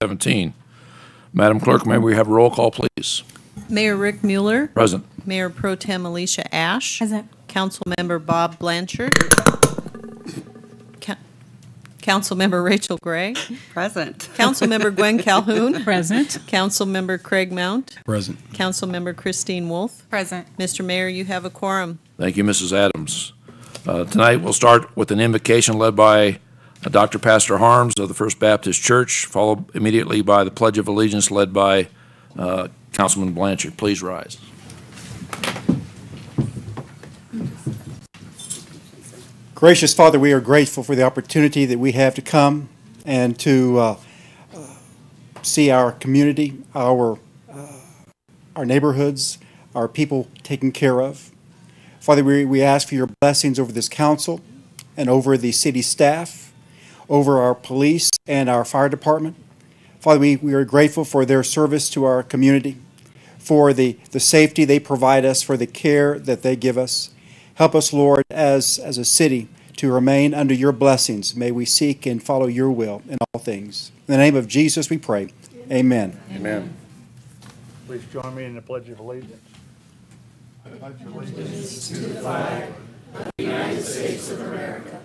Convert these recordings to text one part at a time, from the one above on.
2017. Madam Clerk, may we have a roll call, please? Mayor Rick Mueller. Present. Mayor Pro Tem Alicia Ash. Present. Councilmember Bob Blanchard. Councilmember Rachel Gray. Present. Councilmember Gwen Calhoun. Present. Councilmember Craig Mount. Present. Councilmember Christine Wolf. Present. Mr. Mayor, you have a quorum. Thank you, Mrs. Adams. Tonight, we'll start with an invocation led by Dr. Pastor Harms of the First Baptist Church, followed immediately by the Pledge of Allegiance led by Councilman Blanchard. Please rise. Gracious Father, we are grateful for the opportunity that we have to come and to see our community, our neighborhoods, our people taken care of. Father, we ask for your blessings over this council and over the city staff, over our police and our fire department. Father, we are grateful for their service to our community, for the safety they provide us, for the care that they give us. Help us, Lord, as a city to remain under your blessings. May we seek and follow your will in all things. In the name of Jesus we pray. Amen. Amen. Please join me in the Pledge of Allegiance. I pledge allegiance to the flag of the United States of America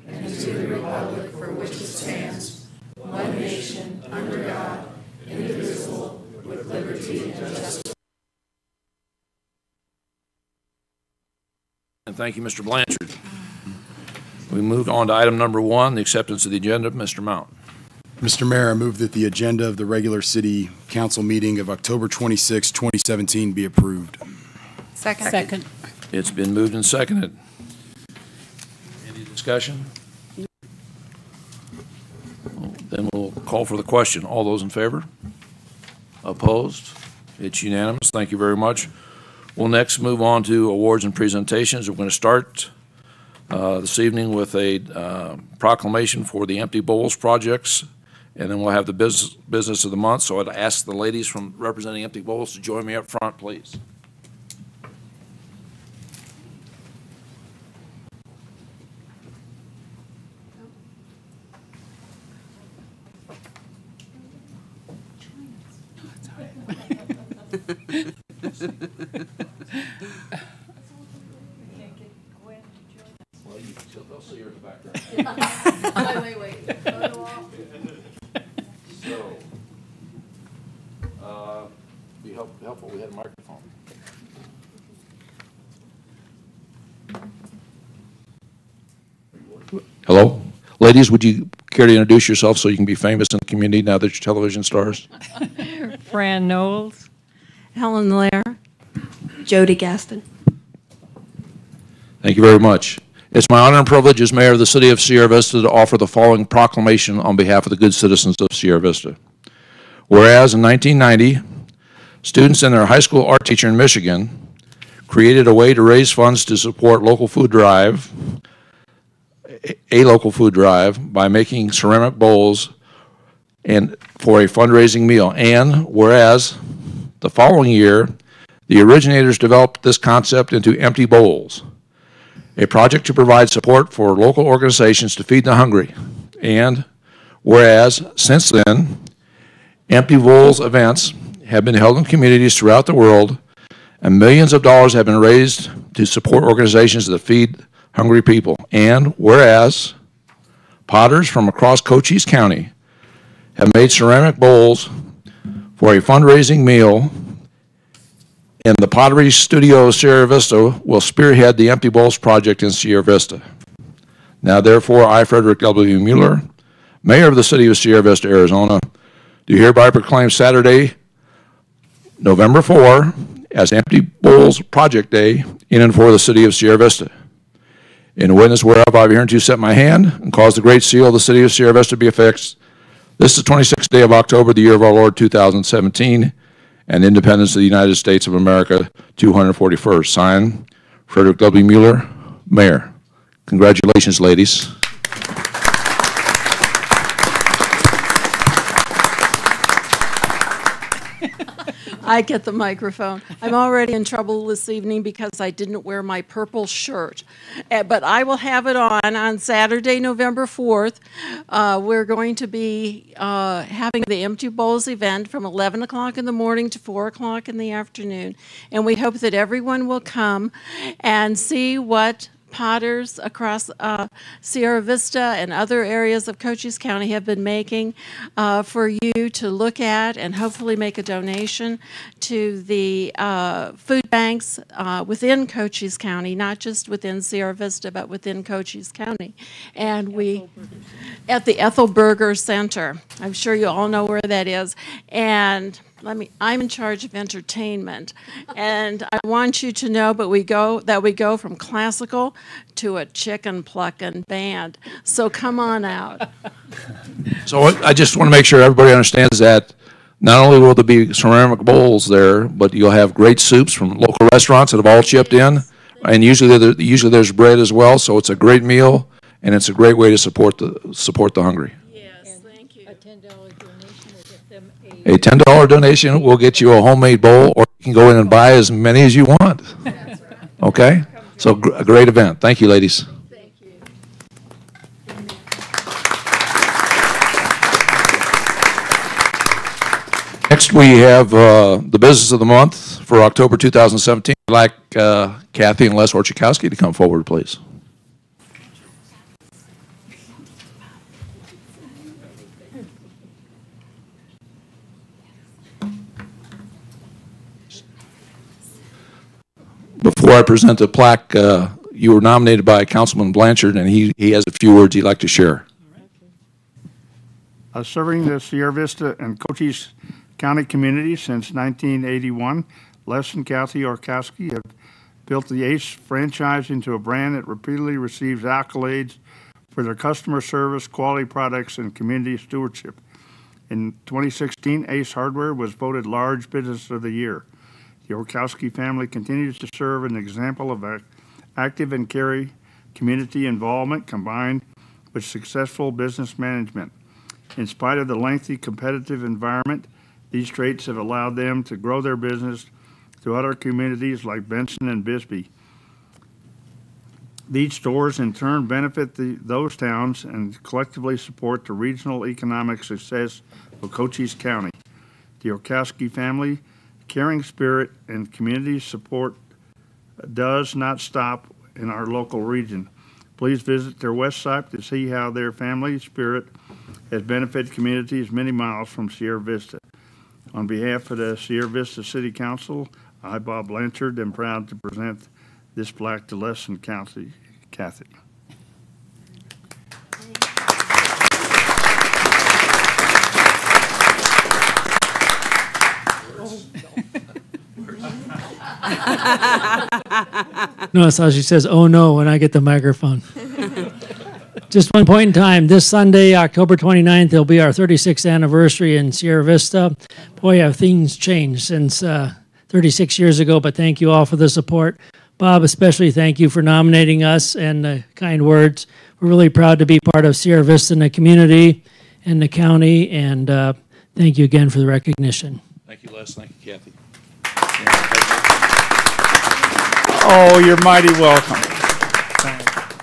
and to the republic for which it stands, one nation, under God, indivisible, with liberty and justice. And thank you, Mr. Blanchard. We moved on to item number 1, the acceptance of the agenda. Mr. Mount. Mr. Mayor, I move that the agenda of the regular city council meeting of October 26, 2017 be approved. Second. It's been moved and seconded. Any discussion? Then we'll call for the question. All those in favor? Opposed? It's unanimous. Thank you very much. We'll next move on to awards and presentations. We're going to start this evening with a proclamation for the Empty Bowls projects, and then we'll have the business of the month. So I'd ask the ladies from representing Empty Bowls to join me up front, please. They'll see her in the background. Wait. So, be helpful we had a microphone. Hello? Ladies, would you care to introduce yourself so you can be famous in the community now that you're television stars? Fran Knowles. Helen Lair. Jody Gaston. Thank you very much. It's my honor and privilege as mayor of the city of Sierra Vista to offer the following proclamation on behalf of the good citizens of Sierra Vista. Whereas in 1990, students and their high school art teacher in Michigan created a way to raise funds to support a local food drive by making ceramic bowls and for a fundraising meal. And whereas the following year, the originators developed this concept into Empty Bowls, a project to provide support for local organizations to feed the hungry. And whereas since then, Empty Bowls events have been held in communities throughout the world, and millions of dollars have been raised to support organizations that feed hungry people. And whereas potters from across Cochise County have made ceramic bowls for a fundraising meal, and the Pottery Studio of Sierra Vista will spearhead the Empty Bowls project in Sierra Vista. Now, therefore, I, Frederick W. Mueller, Mayor of the City of Sierra Vista, Arizona, do hereby proclaim Saturday, November 4, as Empty Bowls Project Day in and for the City of Sierra Vista. In witness whereof I have hereunto set my hand and caused the great seal of the City of Sierra Vista to be affixed. This is the 26th day of October, the year of our Lord 2017, and independence of the United States of America, 241st. Signed, Frederick W. Mueller, Mayor. Congratulations, ladies. I get the microphone. I'm already in trouble this evening because I didn't wear my purple shirt. But I will have it on Saturday, November 4th. We're going to be having the Empty Bowls event from 11 o'clock in the morning to 4 o'clock in the afternoon. And we hope that everyone will come and see what potters across Sierra Vista and other areas of Cochise County have been making for you to look at and hopefully make a donation to the food banks within Cochise County, not just within Sierra Vista, but within Cochise County. And we, at the Ethelberger Center, I'm sure you all know where that is. And I'm in charge of entertainment, and I want you to know that we go from classical to a chicken plucking band. So come on out. So I just want to make sure everybody understands that not only will there be ceramic bowls there, but you'll have great soups from local restaurants that have all chipped in, and usually there's bread as well. So it's a great meal, and it's a great way to support the hungry. Yes, thank you. A $10 donation will get them A $10 donation will get you a homemade bowl, or you can go in and buy as many as you want. Okay? So a great event. Thank you, ladies. Thank you. Next, we have the business of the month for October 2017. I'd like Kathy and Les Orchikowski to come forward, please. Before I present the plaque, you were nominated by Councilman Blanchard, and he has a few words he'd like to share. Serving the Sierra Vista and Cochise County community since 1981, Les and Kathy Orchikowski have built the Ace franchise into a brand that repeatedly receives accolades for their customer service, quality products, and community stewardship. In 2016, Ace Hardware was voted Large Business of the Year. The Orchikowski family continues to serve an example of active and caring community involvement combined with successful business management. In spite of the lengthy competitive environment, these traits have allowed them to grow their business to other communities like Benson and Bisbee. These stores in turn benefit those towns and collectively support the regional economic success of Cochise County. The Orchikowski family caring spirit and community support does not stop in our local region. Please visit their website to see how their family spirit has benefited communities many miles from Sierra Vista. On behalf of the Sierra Vista City Council, I, Bob Blanchard, am proud to present this plaque to Les and Kathy. Notice how she says, "Oh no," when I get the microphone. Just one point in time, this Sunday, October 29th, it'll be our 36th anniversary in Sierra Vista. Boy, have things changed since 36 years ago, but thank you all for the support. Bob, especially thank you for nominating us and the kind words. We're really proud to be part of Sierra Vista and the community and the county, and thank you again for the recognition. Thank you, Les. Thank you, Kathy. Oh, you're mighty welcome.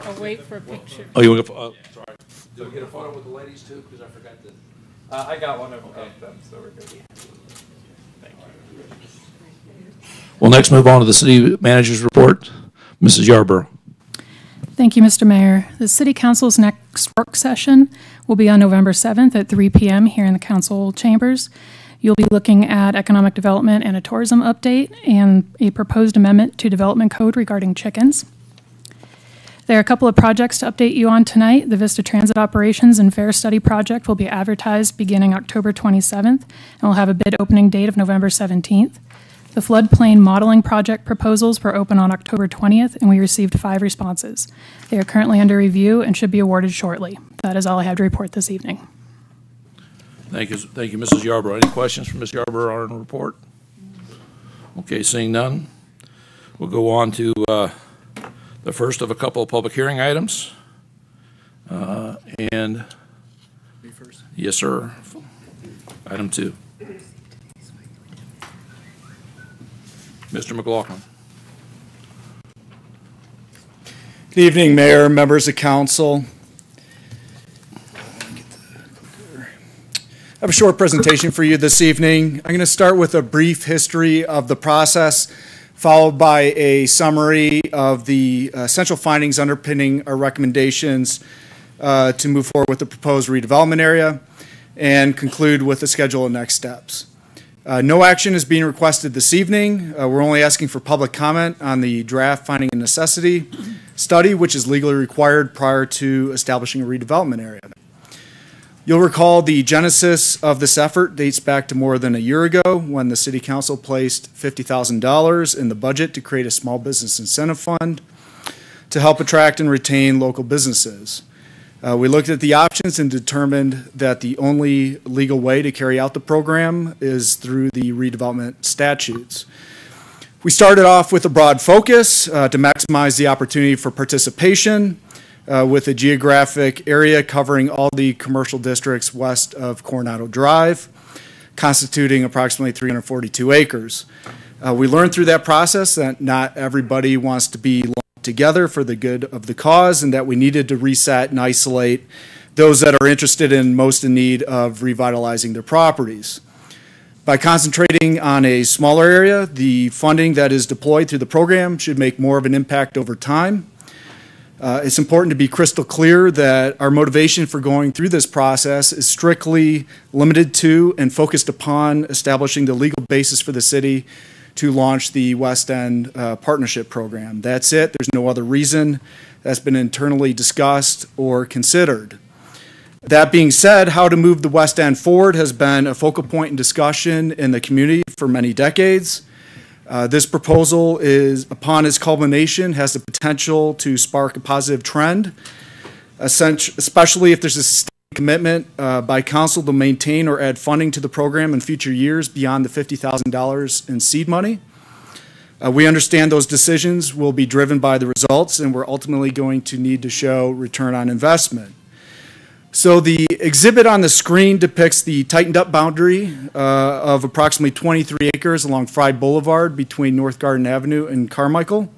I'll wait for a picture. Oh, you want to sorry. Do we get a photo with the ladies too? Because I forgot to. I got one of them, so we're good. Thank you. We'll next move on to the city manager's report. Mrs. Yarborough. Thank you, Mr. Mayor. The City Council's next work session will be on November 7th at 3 p.m. here in the council chambers. You'll be looking at economic development and a tourism update and a proposed amendment to development code regarding chickens. There are a couple of projects to update you on tonight. The Vista Transit Operations and Fare Study Project will be advertised beginning October 27th and will have a bid opening date of November 17th. The floodplain modeling project proposals were open on October 20th and we received 5 responses. They are currently under review and should be awarded shortly. That is all I have to report this evening. Thank you, Mrs. Yarborough. Any questions from Ms. Yarborough on the report? Okay, seeing none, we'll go on to the first of a couple of public hearing items. And me first? Yes, sir. Item 2. Mr. McLaughlin. Good evening, Mayor, members of council. I have a short presentation for you this evening. I'm going to start with a brief history of the process, followed by a summary of the essential findings underpinning our recommendations to move forward with the proposed redevelopment area, and conclude with the schedule of next steps. No action is being requested this evening. We're only asking for public comment on the draft finding of necessity study, which is legally required prior to establishing a redevelopment area. You'll recall the genesis of this effort dates back to more than a year ago when the City Council placed $50,000 in the budget to create a small business incentive fund to help attract and retain local businesses. We looked at the options and determined that the only legal way to carry out the program is through the redevelopment statutes. We started off with a broad focus to maximize the opportunity for participation with a geographic area covering all the commercial districts west of Coronado Drive, constituting approximately 342 acres. We learned through that process that not everybody wants to be together for the good of the cause, and that we needed to reset and isolate those that are interested and most in need of revitalizing their properties. By concentrating on a smaller area, the funding that is deployed through the program should make more of an impact over time. It's important to be crystal clear that our motivation for going through this process is strictly limited to and focused upon establishing the legal basis for the city to launch the West End Partnership Program. That's it. There's no other reason that's been internally discussed or considered. That being said, how to move the West End forward has been a focal point in discussion in the community for many decades. This proposal is, upon its culmination, has the potential to spark a positive trend, especially if there's a sustained commitment by council to maintain or add funding to the program in future years beyond the $50,000 in seed money. We understand those decisions will be driven by the results, and we're ultimately going to need to show return on investment. So the exhibit on the screen depicts the tightened up boundary of approximately 23 acres along Fry Boulevard between North Garden Avenue and Carmichael.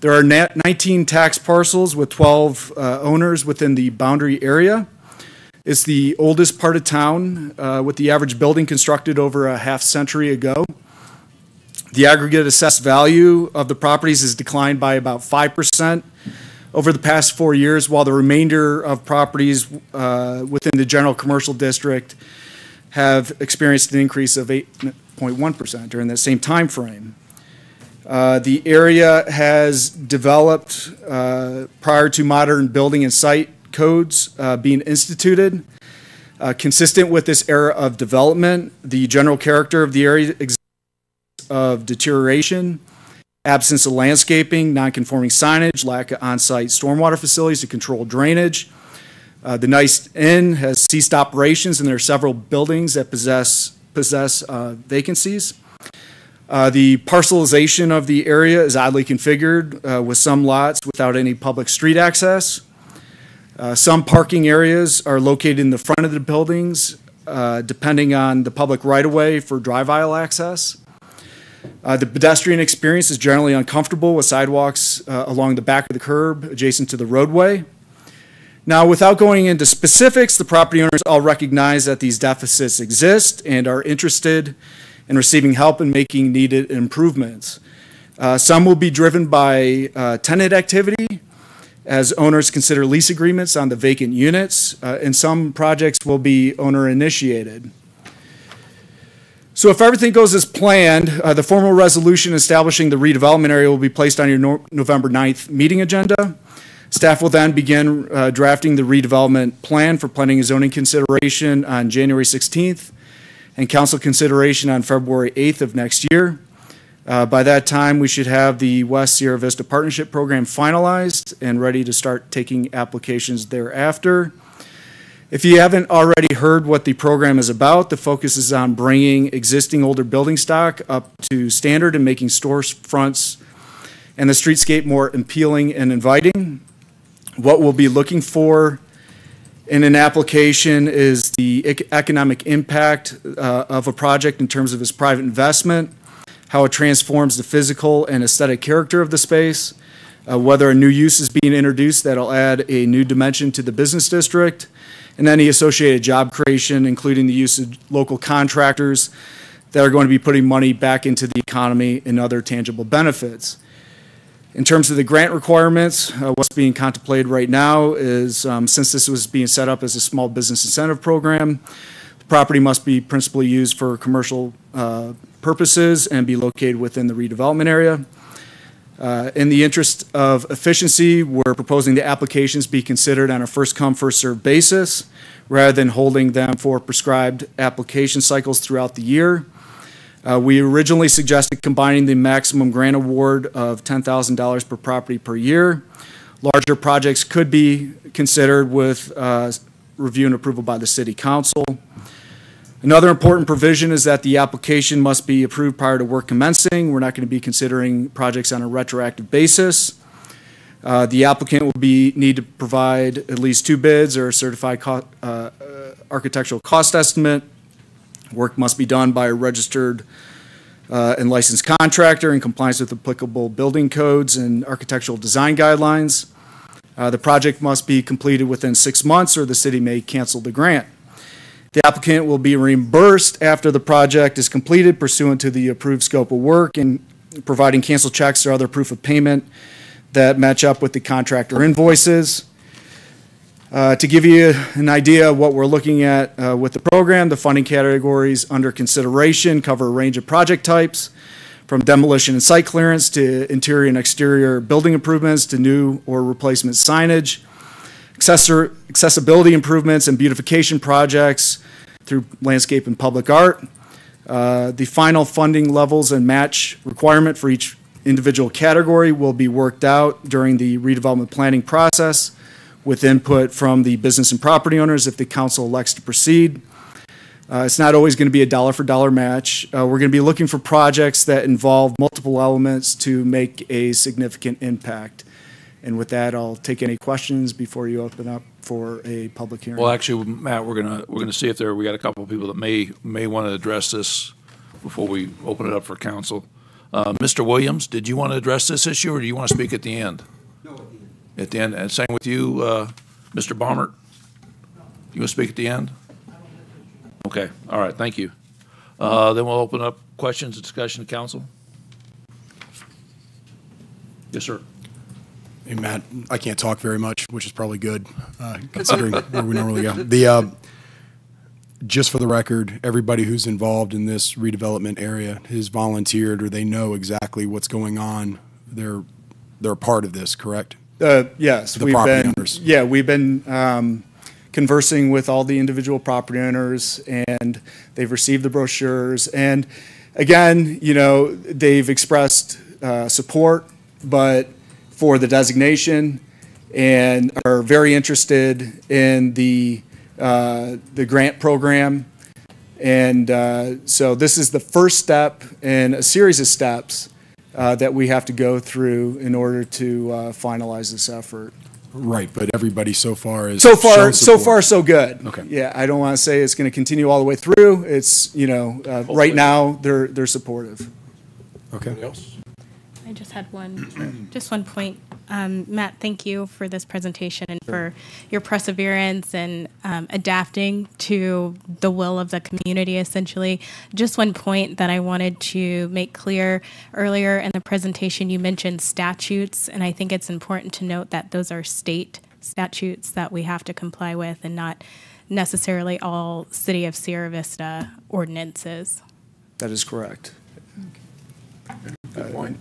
There are 19 tax parcels with 12 owners within the boundary area. It's the oldest part of town, with the average building constructed over a half century ago. The aggregate assessed value of the properties has declined by about 5% over the past 4 years, while the remainder of properties within the general commercial district have experienced an increase of 8.1% during that same time frame. The area has developed prior to modern building and site codes being instituted. Consistent with this era of development, the general character of the area exists of deterioration, absence of landscaping, non-conforming signage, lack of on-site stormwater facilities to control drainage. The Nice Inn has ceased operations, and there are several buildings that possess vacancies. The parcelization of the area is oddly configured with some lots without any public street access. Some parking areas are located in the front of the buildings, depending on the public right-of-way for drive aisle access. The pedestrian experience is generally uncomfortable with sidewalks along the back of the curb adjacent to the roadway. Now, without going into specifics, the property owners all recognize that these deficits exist and are interested in receiving help and making needed improvements. Some will be driven by tenant activity, as owners consider lease agreements on the vacant units, and some projects will be owner-initiated. So if everything goes as planned, the formal resolution establishing the redevelopment area will be placed on your November 9th meeting agenda. Staff will then begin drafting the redevelopment plan for planning and zoning consideration on January 16th and council consideration on February 8th of next year. By that time, we should have the West Sierra Vista Partnership Program finalized and ready to start taking applications thereafter. If you haven't already heard what the program is about, the focus is on bringing existing older building stock up to standard and making storefronts and the streetscape more appealing and inviting. What we'll be looking for in an application is the economic impact of a project in terms of its private investment, how it transforms the physical and aesthetic character of the space, whether a new use is being introduced that'll add a new dimension to the business district, and any associated job creation, including the use of local contractors that are going to be putting money back into the economy and other tangible benefits. In terms of the grant requirements, what's being contemplated right now is, since this was being set up as a small business incentive program, the property must be principally used for commercial purposes and be located within the redevelopment area. In the interest of efficiency, we're proposing the applications be considered on a first-come, first-served basis, rather than holding them for prescribed application cycles throughout the year. We originally suggested combining the maximum grant award of $10,000 per property per year. Larger projects could be considered with review and approval by the City Council. Another important provision is that the application must be approved prior to work commencing. We're not going to be considering projects on a retroactive basis. The applicant will need to provide at least 2 bids or a certified architectural cost estimate. Work must be done by a registered and licensed contractor in compliance with applicable building codes and architectural design guidelines. The project must be completed within 6 months or the city may cancel the grant. The applicant will be reimbursed after the project is completed pursuant to the approved scope of work and providing canceled checks or other proof of payment that match up with the contractor invoices. To give you an idea of what we're looking at with the program, the funding categories under consideration cover a range of project types, from demolition and site clearance to interior and exterior building improvements to new or replacement signage, accessibility improvements and beautification projects through landscape and public art. The final funding levels and match requirement for each individual category will be worked out during the redevelopment planning process, with input from the business and property owners if the council elects to proceed. It's not always going to be a dollar-for-dollar match. We're going to be looking for projects that involve multiple elements to make a significant impact. And with that, I'll take any questions before you open up for a public hearing. Well, actually, Matt, we're gonna see if we got a couple of people that may want to address this before we open it up for council. Mr. Williams, did you want to address this issue, or do you want to speak at the end? At the end, and same with you, Mr. Baumert? You want to speak at the end? Okay, all right, thank you. Then we'll open up questions and discussion to council. Yes, sir. Hey, Matt, I can't talk very much, which is probably good, considering where we normally go. Just for the record, everybody who's involved in this redevelopment area has volunteered, or they know exactly what's going on. They're a part of this, correct? Yes, The property owners. Yeah, we've been conversing with all the individual property owners, and they've received the brochures. And again, you know, they've expressed support, but for the designation, and are very interested in the grant program. And so this is the first step in a series of steps that we have to go through in order to finalize this effort. Right, but everybody so far is so support. far so good. Okay. Yeah, I don't want to say it's going to continue all the way through. It's, you know, right now they're supportive. Okay. Anybody else? I just had one point. Matt, thank you for this presentation and for your perseverance and adapting to the will of the community, essentially. Just one point that I wanted to make clear. Earlier in the presentation, you mentioned statutes, and I think it's important to note that those are state statutes that we have to comply with and not necessarily all City of Sierra Vista ordinances. That is correct.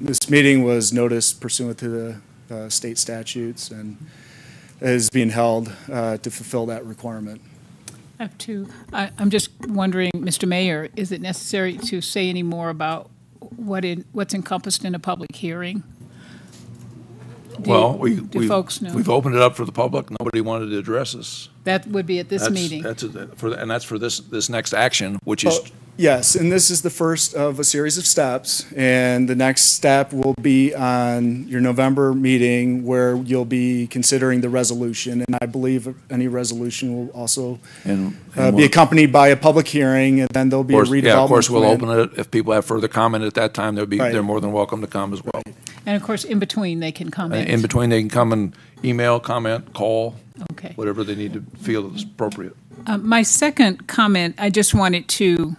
This meeting was noticed pursuant to the state statutes and is being held to fulfill that requirement. I have two. I'm just wondering, Mr. Mayor, is it necessary to say any more about what's encompassed in a public hearing? Well, folks know? we've opened it up for the public. Nobody wanted to address this. That would be at this meeting. That's for this next action, which is Yes, and this is the first of a series of steps, and the next step will be on your November meeting where you'll be considering the resolution, and I believe any resolution will also be accompanied by a public hearing, and then there'll be a redevelopment Yeah, of course, we'll plan. open it. If people have further comment at that time, they're more than welcome to come as well. And of course, in between, they can comment. In between, they can come and email, comment, call, Okay. whatever they need to feel is appropriate. My second comment, I just wanted to,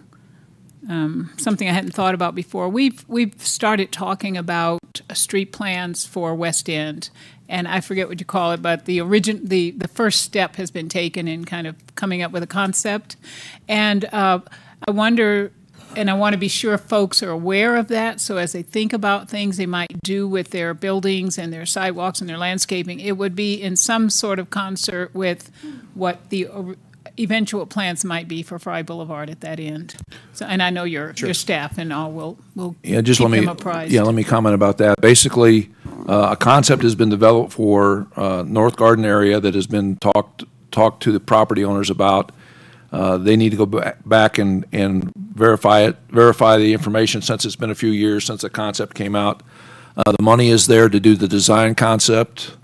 something I hadn't thought about before. We've started talking about street plans for West End, and I forget what you call it, but the first step has been taken in kind of coming up with a concept. And I wonder, and I want to be sure folks are aware of that, so as they think about things they might do with their buildings and their sidewalks and their landscaping, it would be in some sort of concert with what the eventual plans might be for Fry Boulevard at that end. So, and I know your staff and all will keep them apprised. Let me comment about that. Basically, a concept has been developed for North Garden area that has been talked to the property owners about. They need to go back and verify the information since it's been a few years since the concept came out. The money is there to do the design concept,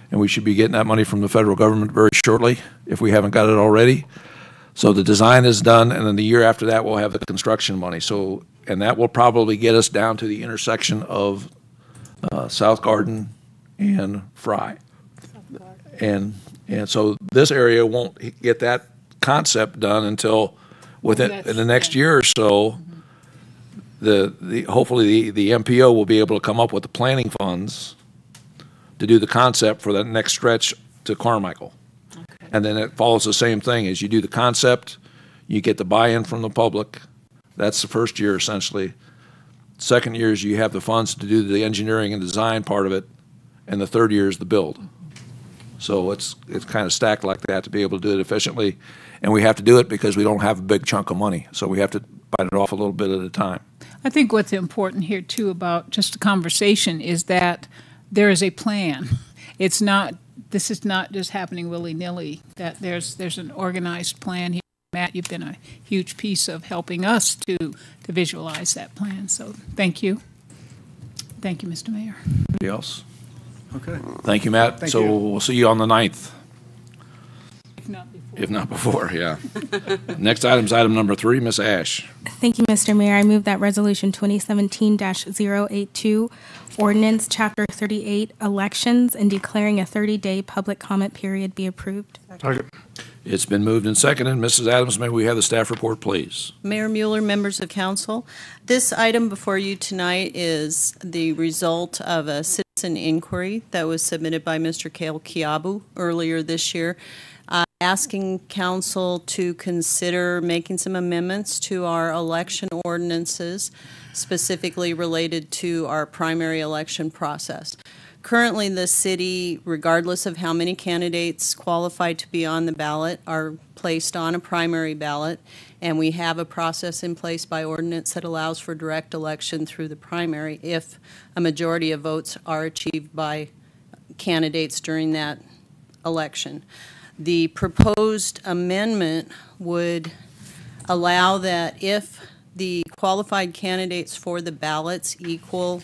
and we should be getting that money from the federal government very shortly if we haven't got it already. So the design is done, and then the year after that we'll have the construction money. And that will probably get us down to the intersection of South Garden and Fry. And so this area won't get that concept done until within the next year or so. Hopefully the MPO will be able to come up with the planning funds to do the concept for that next stretch to Carmichael. Okay. And then it follows the same thing. As you do the concept, you get the buy-in from the public. That's the first year, essentially. Second year is you have the funds to do the engineering and design part of it, and the third year is the build. So it's kind of stacked like that to be able to do it efficiently. And we have to do it because we don't have a big chunk of money. So we have to bite it off a little bit at a time. I think what's important here, too, about just a conversation is that there is a plan. This is not just happening willy-nilly, that there's an organized plan here. Matt, you've been a huge piece of helping us to visualize that plan. So thank you. Thank you, Mr. Mayor. Anybody else? Okay. Thank you, Matt. Thank so you. We'll see you on the 9th. If not before. Yeah. Next item is item number 3, Ms. Ash. Thank you, Mr. Mayor. I move that Resolution 2017-082, Ordinance Chapter 38, Elections, and declaring a 30-day public comment period be approved. Second. It's been moved and seconded. Mrs. Adams, may we have the staff report, please? Mayor Mueller, members of council, this item before you tonight is the result of a citizen inquiry that was submitted by Mr. Cale Kiabu earlier this year, asking council to consider making some amendments to our election ordinances, specifically related to our primary election process. Currently, the city, regardless of how many candidates qualified to be on the ballot, are placed on a primary ballot, and we have a process in place by ordinance that allows for direct election through the primary if a majority of votes are achieved by candidates during that election. The proposed amendment would allow that if the qualified candidates for the ballots equal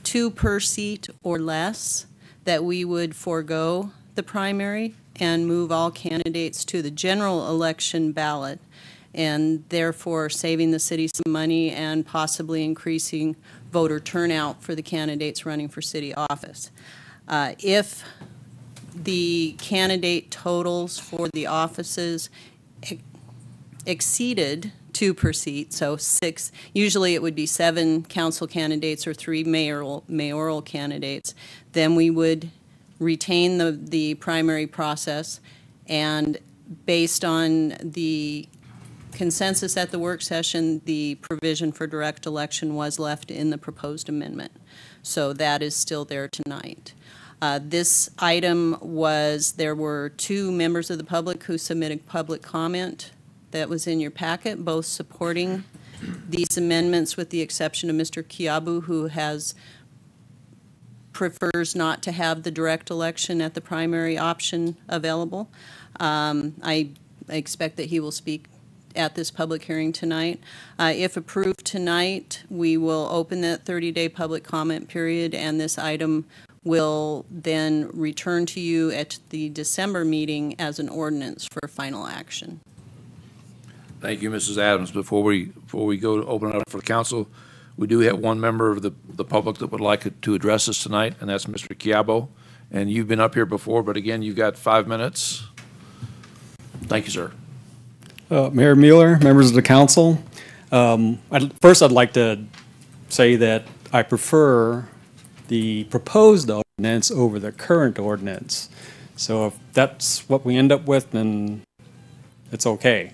2 per seat or less, that we would forego the primary and move all candidates to the general election ballot, and therefore saving the city some money and possibly increasing voter turnout for the candidates running for city office. If the candidate totals for the offices exceeded 2 per seat, so 6, usually it would be 7 council candidates or 3 mayoral candidates, then we would retain the primary process, and based on the consensus at the work session, the provision for direct election was left in the proposed amendment. So that is still there tonight. This item there were 2 members of the public who submitted public comment that was in your packet, both supporting these amendments with the exception of Mr. Kiabu, who prefers not to have the direct election at the primary option available. I expect that he will speak at this public hearing tonight. If approved tonight, we will open that 30-day public comment period, and this item will then return to you at the December meeting as an ordinance for final action. Thank you, Mrs. Adams. Before we go to open it up for the council, we do have one member of the public that would like to address us tonight, and that's Mr. Chiabo. And you've been up here before, but again, you've got 5 minutes. Thank you, sir. Mayor Mueller, members of the council. First, I'd like to say that I prefer the proposed ordinance over the current ordinance. So if that's what we end up with, then it's okay.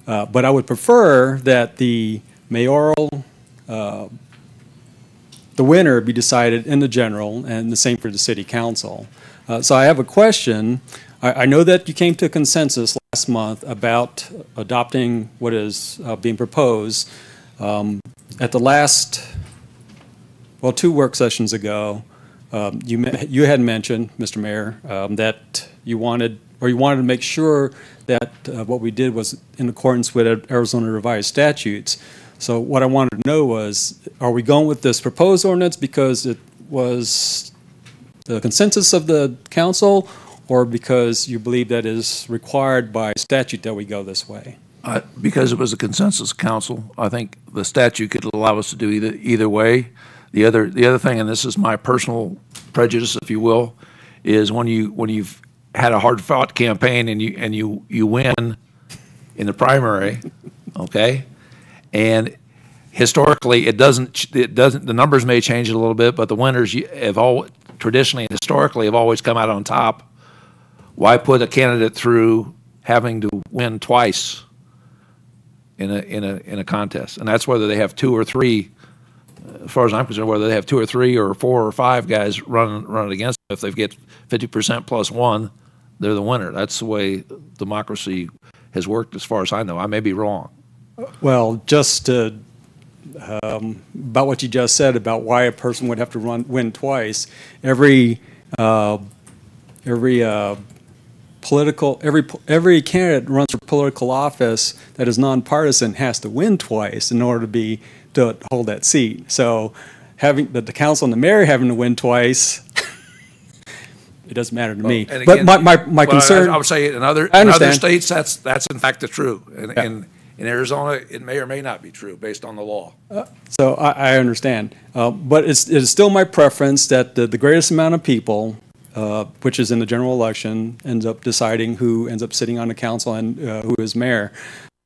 But I would prefer that the mayoral, the winner be decided in the general, and the same for the city council. So I have a question. I know that you came to a consensus last month about adopting what is being proposed. At the last, well, 2 work sessions ago, you had mentioned, Mr. Mayor, that you wanted to make sure that what we did was in accordance with Arizona revised statutes. So what I wanted to know was, are we going with this proposed ordinance because it was the consensus of the council, or because you believe that is required by statute that we go this way? Because it was a consensus council, I think the statute could allow us to do either way. The other thing, and this is my personal prejudice, if you will, is when you've had a hard-fought campaign and you win in the primary, okay, and historically it doesn't the numbers may change a little bit, but the winners have traditionally and historically have always come out on top. Why put a candidate through having to win twice in a contest? And that's whether they have 2 or 3. As far as I'm concerned, whether they have 2 or 3 or 4 or 5 guys running against them, if they get 50% plus 1, they're the winner. That's the way democracy has worked, as far as I know. I may be wrong. Well, just about what you just said about why a person would have to win twice. Every candidate runs for political office that is nonpartisan has to win twice in order to hold that seat. So having the council and the mayor having to win twice, it doesn't matter to me. Again, but my concern, I would say in other states that's in fact the true. In Arizona, it may or may not be true based on the law. So I understand, but it is still my preference that the greatest amount of people, which is in the general election, ends up deciding who ends up sitting on the council and who is mayor.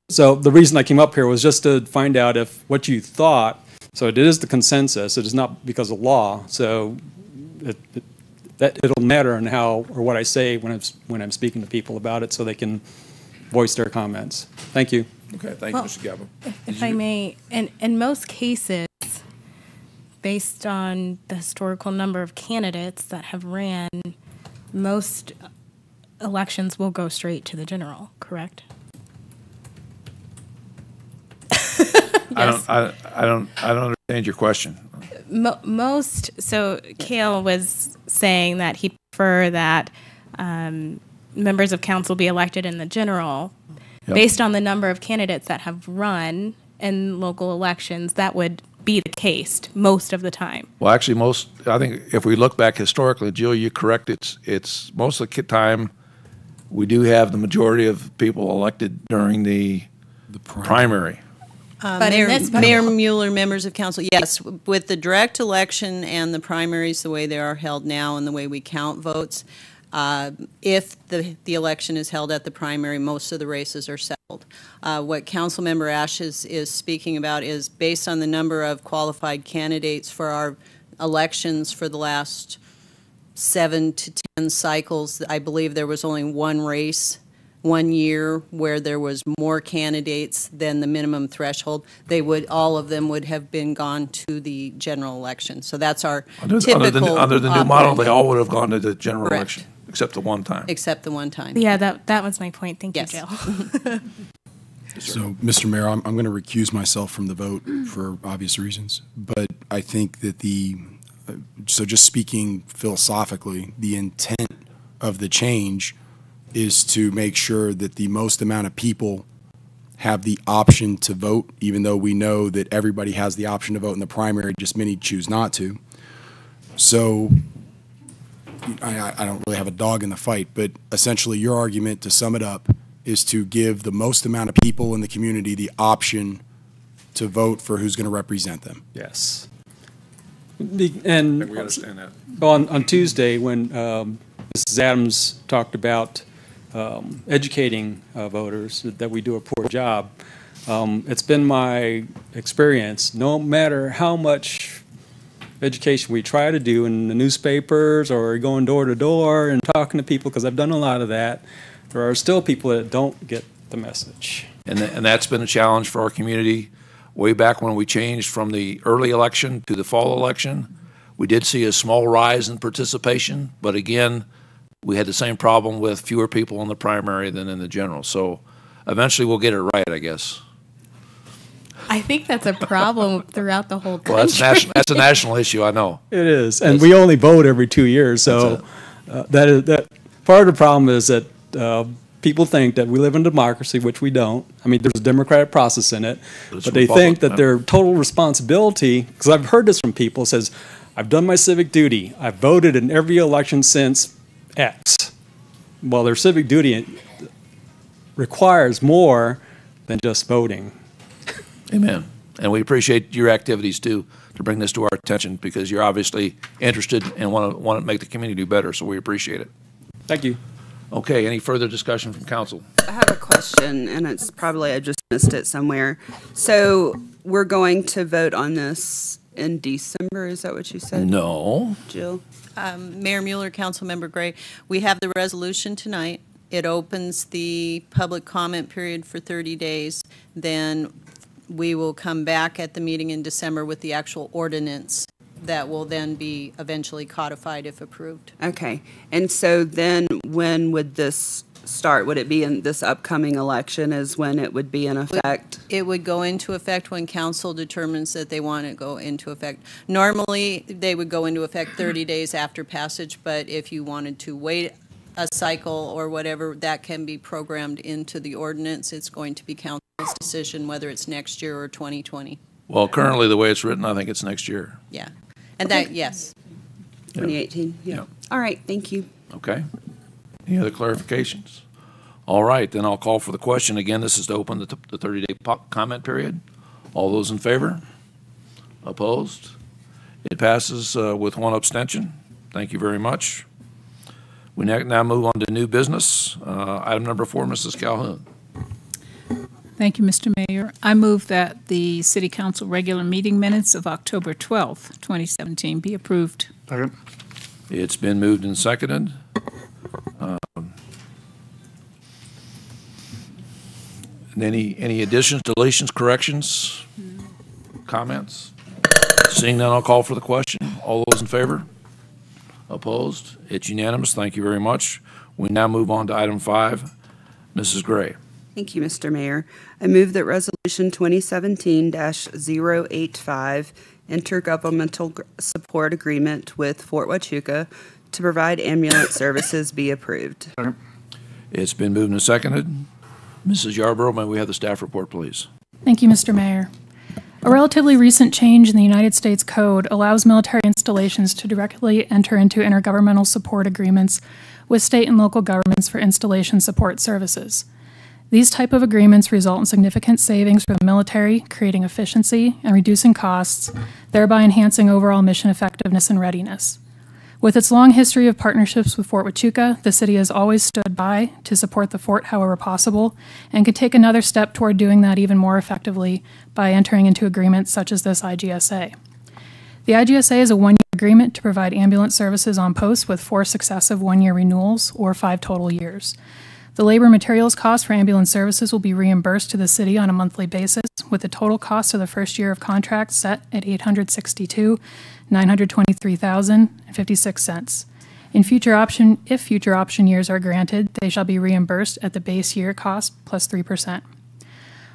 So the reason I came up here was just to find out if what you thought. So it is the consensus. It is not because of law. So it'll matter in how or what I say when I'm speaking to people about it, so they can voice their comments. Thank you. Okay, thank you, Mr. Gabo. If I may, in most cases, based on the historical number of candidates that have ran, most elections will go straight to the general, correct? Yes. I don't understand your question. So Cale was saying that he'd prefer that members of council be elected in the general. Yep. Based on the number of candidates that have run in local elections, that would be the case most of the time. Well, actually, I think if we look back historically, Jill, you're correct. It's most of the time we do have the majority of people elected during the primary. But Mayor Mueller, members of council, yes, with the direct election and the primaries the way they are held now and the way we count votes, if the election is held at the primary, most of the races are settled. What Councilmember Ash is speaking about is based on the number of qualified candidates for our elections for the last 7 to 10 cycles. I believe there was only one race, 1 year, where there was more candidates than the minimum threshold. All of them would have been gone to the general election. So that's our typical. Under the new model, they all would have gone to the general election. Except the one time. Except the one time. Yeah, that was my point. Thank you, Jill. So, Mr. Mayor, I'm going to recuse myself from the vote for obvious reasons. But I think that so just speaking philosophically, the intent of the change is to make sure that the most amount of people have the option to vote, even though we know that everybody has the option to vote in the primary, just many choose not to. So I don't really have a dog in the fight, but essentially your argument, to sum it up, is to give the most amount of people in the community the option to vote for who's going to represent them. Yes. And we understand that. on Tuesday, when Mrs. Adams talked about educating voters, that we do a poor job, it's been my experience, no matter how much education we try to do in the newspapers or going door to door and talking to people, because I've done a lot of that, there are still people that don't get the message. And that's been a challenge for our community. Way back when we changed from the early election to the fall election, we did see a small rise in participation, but again, we had the same problem with fewer people in the primary than in the general. So eventually we'll get it right, I guess. I think that's a problem throughout the whole country. Well, that's a national issue, I know. It is, and we only vote every 2 years, so that part of the problem is that people think that we live in a democracy, which we don't. I mean, there's a democratic process in it, but they think that their total responsibility, because I've heard this from people, says, I've done my civic duty. I've voted in every election since X. Well, their civic duty requires more than just voting. Amen. And we appreciate your activities, too, to bring this to our attention, because you're obviously interested and want to make the community do better, so we appreciate it. Thank you. Okay, any further discussion from council? I have a question, and it's probably I just missed it somewhere. So we're going to vote on this in December, is that what you said? No. Jill? Mayor Mueller, Councilmember Gray, we have the resolution tonight. It opens the public comment period for 30 days. Then we will come back at the meeting in December with the actual ordinance that will then be eventually codified if approved. Okay. And so then when would this start? Would it be in this upcoming election is when it would be in effect? It would go into effect when council determines that they want to go into effect. Normally, they would go into effect 30 days after passage, but if you wanted to wait a cycle or whatever, that can be programmed into the ordinance. It's going to be council's decision whether it's next year or 2020. Well, currently, the way it's written, I think it's next year. Yeah. And that, yes. 2018, yeah. All right, thank you. Okay. Any other clarifications? All right, then I'll call for the question. Again, this is to open the 30-day comment period. All those in favor? Opposed? It passes with one abstention. Thank you very much. We now move on to new business. Item number 4, Mrs. Calhoun. Thank you, Mr. Mayor. I move that the City Council regular meeting minutes of October 12th, 2017 be approved. Second. It's been moved and seconded. And any additions, deletions, corrections, comments? Seeing none, I'll call for the question. All those in favor? Opposed? It's unanimous. Thank you very much. We now move on to item 5. Mrs. Gray. Thank you, Mr. Mayor. I move that Resolution 2017-085, Intergovernmental Support Agreement with Fort Huachuca to provide ambulance services be approved. It's been moved and seconded. Mrs. Yarborough, may we have the staff report, please? Thank you, Mr. Mayor. A relatively recent change in the United States Code allows military installations to directly enter into intergovernmental support agreements with state and local governments for installation support services. These type of agreements result in significant savings for the military, creating efficiency and reducing costs, thereby enhancing overall mission effectiveness and readiness. With its long history of partnerships with Fort Huachuca, the city has always stood by to support the fort however possible, and could take another step toward doing that even more effectively by entering into agreements such as this IGSA. The IGSA is a one-year agreement to provide ambulance services on post with 4 successive one-year renewals or 5 total years. The labor materials cost for ambulance services will be reimbursed to the city on a monthly basis, with the total cost of the first year of contract set at $862,923,056. If future option years are granted, they shall be reimbursed at the base year cost plus 3%.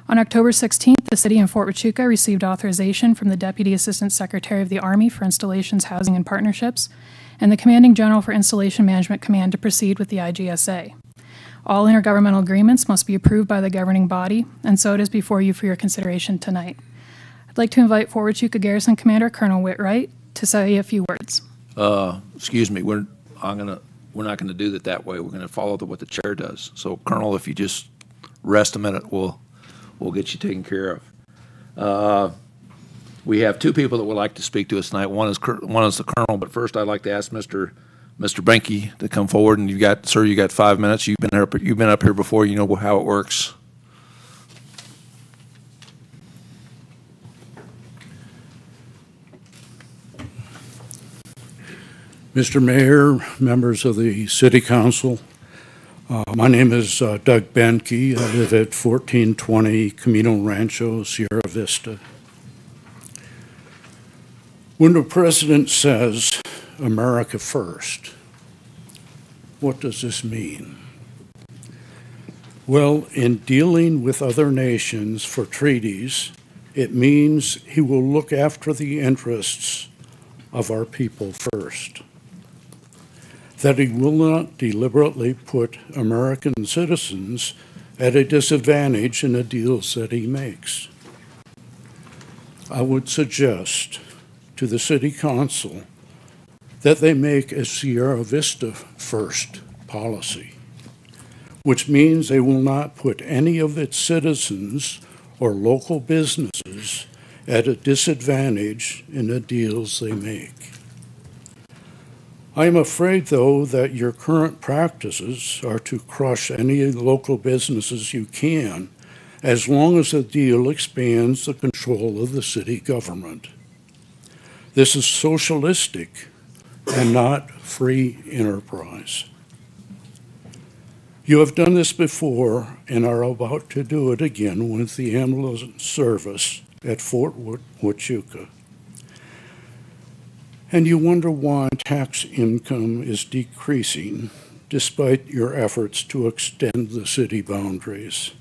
On October 16th, the city and Fort Huachuca received authorization from the Deputy Assistant Secretary of the Army for Installations, Housing, and Partnerships, and the Commanding General for Installation Management Command to proceed with the IGSA. All intergovernmental agreements must be approved by the governing body, and so it is before you for your consideration tonight. I'd like to invite Fort Huachuca Garrison Commander Colonel Whitwright to say a few words. Excuse me, we're not gonna do it that way. We're gonna follow what the chair does. So Colonel, if you just rest a minute, we'll get you taken care of. We have two people that would like to speak to us tonight. One is the Colonel, but first I'd like to ask Mr. Benke to come forward, and you got 5 minutes. You've been up here before. You know how it works. Mr. Mayor, members of the City Council, my name is Doug Benke. I live at 1420 Camino Rancho, Sierra Vista. When the President says, America first, what does this mean? Well, in dealing with other nations for treaties, it means he will look after the interests of our people first. That he will not deliberately put American citizens at a disadvantage in the deals that he makes. I would suggest to the City Council that they make a Sierra Vista first policy, which means they will not put any of its citizens or local businesses at a disadvantage in the deals they make. I am afraid, though, that your current practices are to crush any local businesses you can, as long as the deal expands the control of the city government. This is socialistic and not free enterprise. You have done this before and are about to do it again with the ambulance service at Fort Huachuca. And you wonder why tax income is decreasing despite your efforts to extend the city boundaries.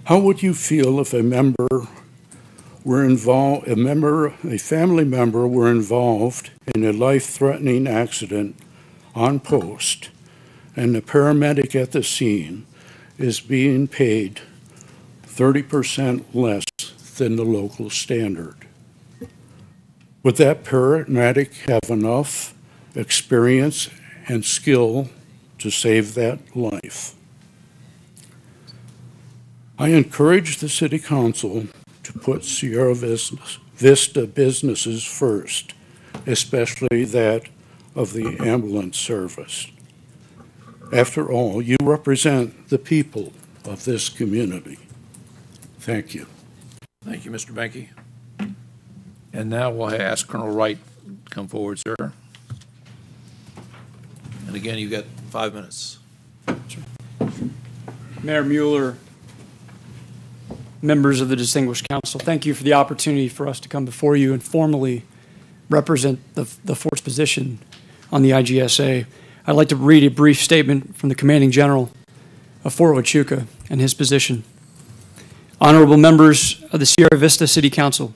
How would you feel if a family member were involved in a life-threatening accident on post, and the paramedic at the scene is being paid 30% less than the local standard? Would that paramedic have enough experience and skill to save that life? I encourage the City Council to put Sierra Vista businesses first, especially that of the ambulance service. After all, you represent the people of this community. Thank you. Thank you, Mr. Benke. And now we'll ask Colonel Wright to come forward, sir. And again, you've got 5 minutes. Mayor Mueller, members of the distinguished council, thank you for the opportunity for us to come before you and formally represent the fort's position on the IGSA. I'd like to read a brief statement from the commanding general of Fort Huachuca and his position. Honorable members of the Sierra Vista City Council,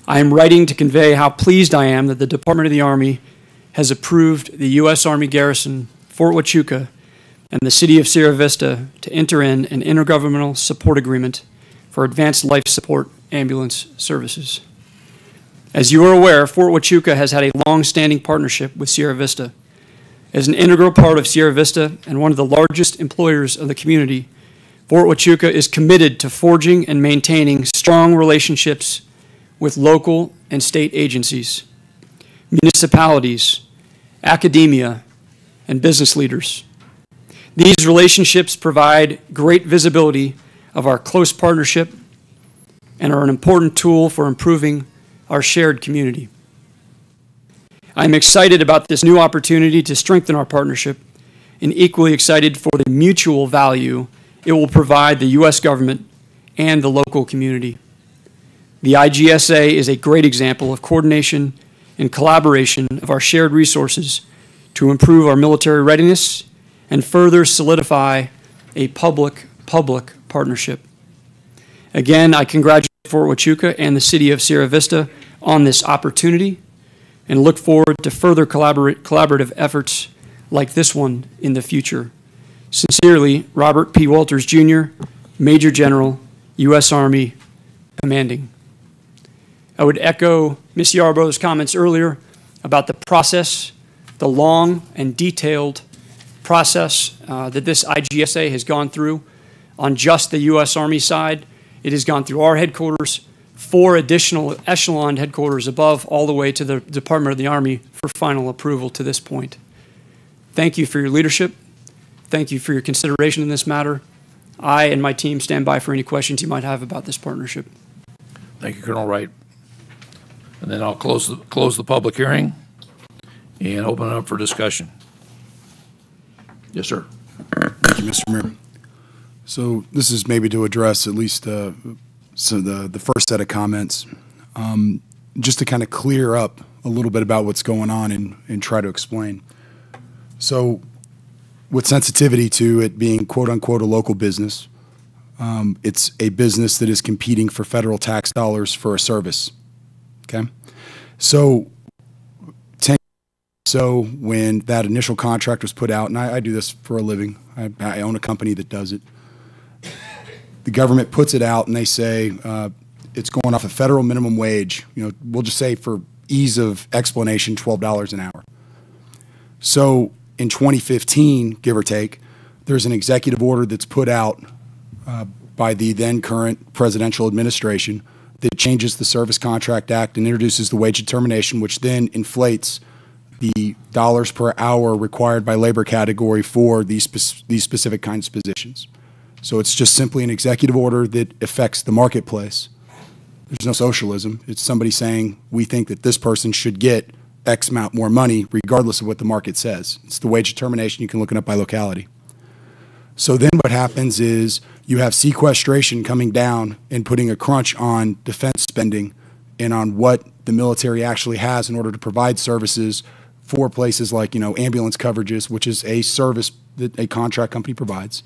I am writing to convey how pleased I am that the Department of the Army has approved the U.S. Army Garrison, Fort Huachuca, and the City of Sierra Vista to enter in an intergovernmental support agreement for advanced life support ambulance services. As you are aware, Fort Huachuca has had a long-standing partnership with Sierra Vista. As an integral part of Sierra Vista and one of the largest employers of the community, Fort Huachuca is committed to forging and maintaining strong relationships with local and state agencies, municipalities, academia, and business leaders. These relationships provide great visibility of our close partnership and are an important tool for improving our shared community. I'm excited about this new opportunity to strengthen our partnership and equally excited for the mutual value it will provide the U.S. government and the local community. The IGSA is a great example of coordination and collaboration of our shared resources to improve our military readiness and further solidify a public-public partnership. Again, I congratulate Fort Huachuca and the City of Sierra Vista on this opportunity and look forward to further collaborative efforts like this one in the future. Sincerely, Robert P. Walters, Jr., Major General, U.S. Army, commanding. I would echo Ms. Yarborough's comments earlier about the process, the long and detailed process that this IGSA has gone through. On just the U.S. Army side, it has gone through our headquarters, 4 additional echelon headquarters above, all the way to the Department of the Army for final approval to this point. Thank you for your leadership. Thank you for your consideration in this matter. I and my team stand by for any questions you might have about this partnership. Thank you, Colonel Wright. And then I'll close the public hearing and open it up for discussion. Yes, sir. Thank you, Mr. Mayor. So this is maybe to address at least the first set of comments, just to kind of clear up a little bit about what's going on and try to explain. So with sensitivity to it being quote-unquote a local business, it's a business that is competing for federal tax dollars for a service. Okay, so 10 years or so when that initial contract was put out, and I do this for a living, I own a company that does it. The government puts it out and they say it's going off a federal minimum wage. You know, we'll just say for ease of explanation, $12 an hour. So in 2015, give or take, there's an executive order that's put out by the then current presidential administration that changes the Service Contract Act and introduces the wage determination, which then inflates the dollars per hour required by labor category for these specific kinds of positions. So it's just simply an executive order that affects the marketplace. There's no socialism. It's somebody saying, we think that this person should get X amount more money regardless of what the market says. It's the wage determination. You can look it up by locality. So then what happens is you have sequestration coming down and putting a crunch on defense spending and on what the military actually has in order to provide services for places like, you know, ambulance coverages, which is a service that a contract company provides.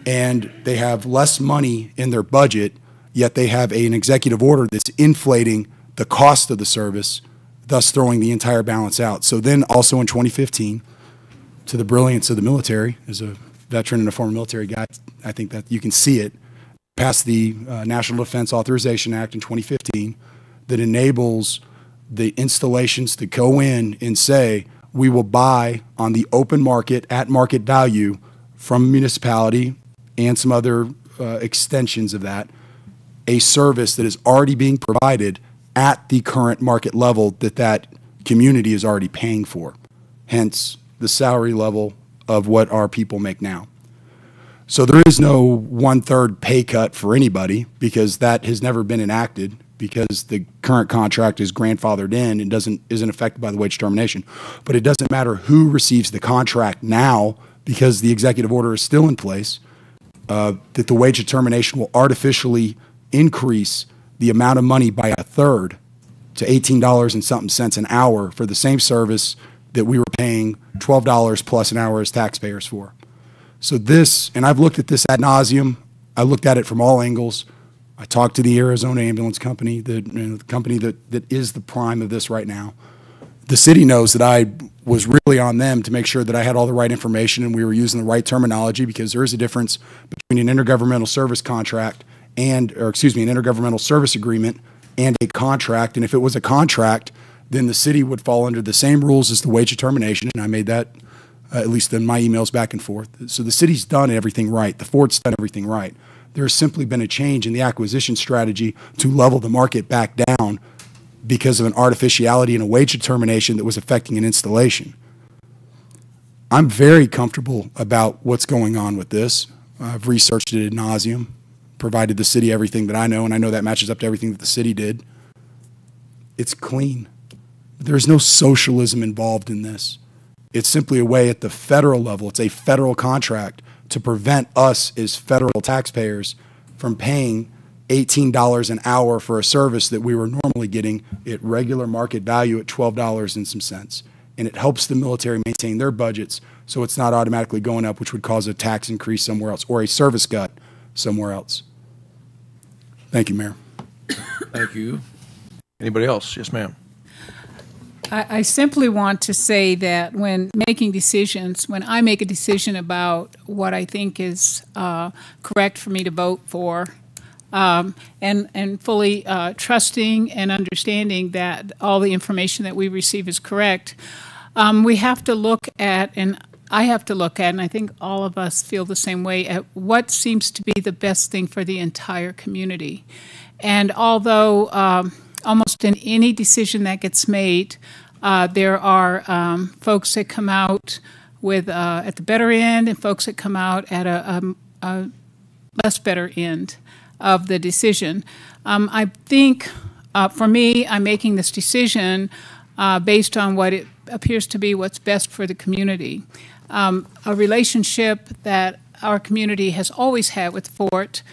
And they have less money in their budget, yet they have an executive order that's inflating the cost of the service, thus throwing the entire balance out. So then also in 2015, to the brilliance of the military, as a veteran and a former military guy, I think that you can see it, passed the National Defense Authorization Act in 2015 that enables the installations to go in and say, we will buy on the open market at market value from a municipality and some other extensions of that, a service that is already being provided at the current market level that community is already paying for, hence the salary level of what our people make now. So there is no 1/3 pay cut for anybody because that has never been enacted because the current contract is grandfathered in and isn't affected by the wage determination. But it doesn't matter who receives the contract now because the executive order is still in place, that the wage determination will artificially increase the amount of money by 1/3 to $18 and something cents an hour for the same service that we were paying $12 plus an hour as taxpayers for. So this, and I've looked at this ad nauseum, I looked at it from all angles. I talked to the Arizona Ambulance Company, the company that is the prime of this right now. The city knows that I was really on them to make sure that I had all the right information and we were using the right terminology because there is a difference between an intergovernmental service contract an intergovernmental service agreement and a contract. And if it was a contract, then the city would fall under the same rules as the wage determination. And I made that, at least in my emails back and forth. So the city's done everything right. The Ford's done everything right. There's simply been a change in the acquisition strategy to level the market back down because of an artificiality and a wage determination that was affecting an installation. I'm very comfortable about what's going on with this. I've researched it ad nauseum, provided the city everything that I know, and I know that matches up to everything that the city did. It's clean. There's no socialism involved in this. It's simply a way at the federal level, it's a federal contract to prevent us as federal taxpayers from paying $18 an hour for a service that we were normally getting at regular market value at $12 and some cents. And it helps the military maintain their budgets so it's not automatically going up, which would cause a tax increase somewhere else or a service cut somewhere else. Thank you, Mayor. Thank you. Anybody else? Yes, ma'am. I simply want to say that when making decisions, when I make a decision about what I think is correct for me to vote for, and fully trusting and understanding that all the information that we receive is correct, we have to look at, and I have to look at, and I think all of us feel the same way, at what seems to be the best thing for the entire community. And although almost in any decision that gets made, there are folks that come out with at the better end and folks that come out at a less better end of the decision. I think for me, I'm making this decision based on what it appears to be what's best for the community. A relationship that our community has always had with Fort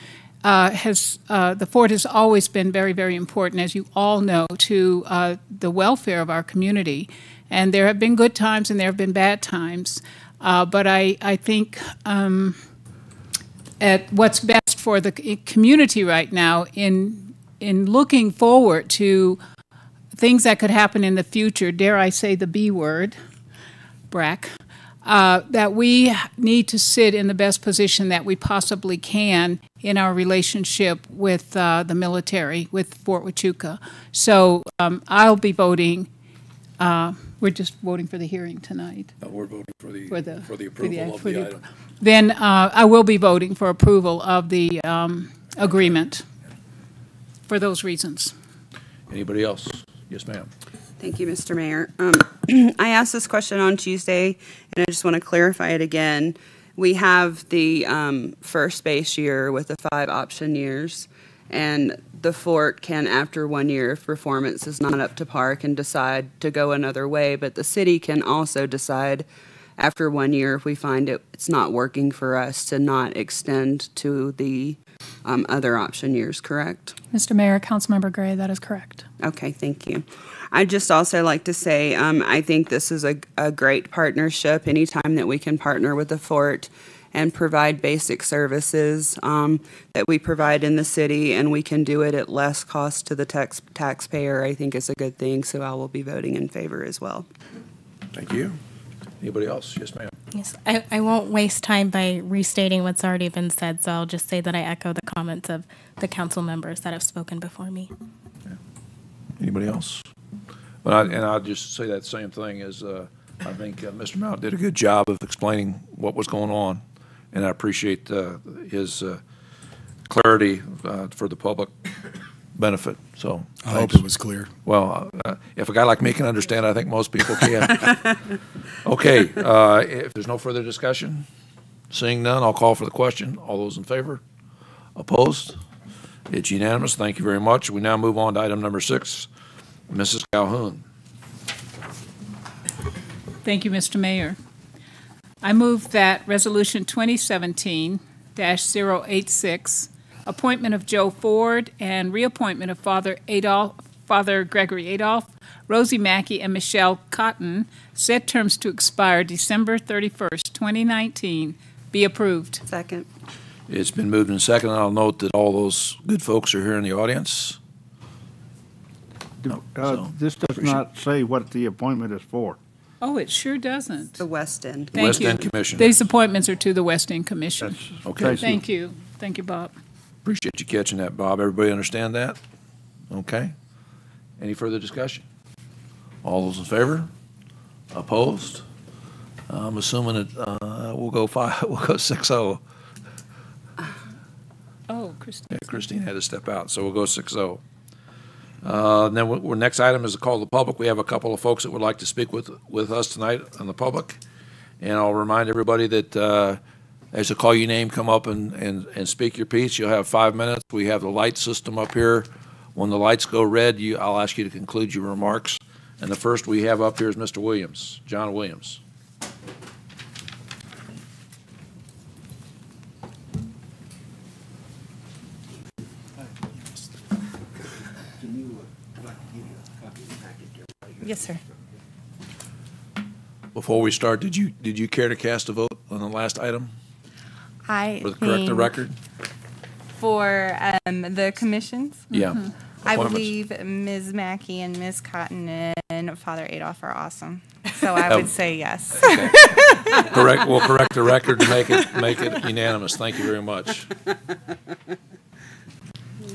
the Fort has always been very, very important, as you all know, to the welfare of our community. And there have been good times and there have been bad times. But I think at what's best for the community right now in looking forward to things that could happen in the future, dare I say the B word, BRAC, that we need to sit in the best position that we possibly can in our relationship with the military, with Fort Huachuca. So I'll be voting. We're just voting for the hearing tonight. We're voting for the approval of the item. Then I will be voting for approval of the agreement for those reasons. Anybody else? Yes, ma'am. Thank you, Mr. Mayor. I asked this question on Tuesday, and I just want to clarify it again. We have the first base year with the 5 option years, and the Fort can, after 1 year, if performance is not up to par, can decide to go another way, but the city can also decide after 1 year, if we find it's not working for us, to not extend to the other option years, correct? Mr. Mayor, Councilmember Gray, that is correct. Okay, thank you. I'd just also like to say I think this is a great partnership. Anytime that we can partner with the Fort and provide basic services that we provide in the city, and we can do it at less cost to the taxpayer, I think is a good thing. So I will be voting in favor as well. Thank you. Anybody else? Yes, ma'am. Yes, I won't waste time by restating what's already been said, so I'll just say that I echo the comments of the council members that have spoken before me. Okay. Anybody else? Well, I'll just say that same thing as I think Mr. Mount did a good job of explaining what was going on, and I appreciate his clarity for the public benefit. So I hope it was clear. Well, if a guy like me can understand, I think most people can. Okay, if there's no further discussion, seeing none, I'll call for the question. All those in favor? Opposed? It's unanimous. Thank you very much. We now move on to item number 6. Mrs. Calhoun. Thank you, Mr. Mayor. I move that Resolution 2017-086, appointment of Joe Ford and reappointment of Father Gregory Adolph, Rosie Mackey, and Michelle Cotton, set terms to expire December 31st, 2019, be approved. Second. It's been moved and seconded. I'll note that all those good folks are here in the audience. This does not say what the appointment is for. Oh, it sure doesn't. The West End. The West End Commission. These appointments are to the West End Commission. Okay. Thank you. Thank you, Bob. Appreciate you catching that, Bob. Everybody understand that? Okay. Any further discussion? All those in favor? Opposed? I'm assuming that we'll go 6-0. Oh, Christine. Yeah, Christine had to step out, so we'll go 6-0. Then our next item is a call to the public. We have a couple of folks that would like to speak with us tonight on the public. And I'll remind everybody that as I call your name, come up and speak your piece. You'll have 5 minutes. We have the light system up here. When the lights go red, I'll ask you to conclude your remarks. And the first we have up here is Mr. Williams, John Williams. Yes, sir. Before we start, did you care to cast a vote on the last item? I Or correct the record? For the commissions? Yeah. I believe Ms. Mackey and Ms. Cotton and Father Adolph are awesome. So I would say yes. Correct. We'll correct the record to make it unanimous. Thank you very much.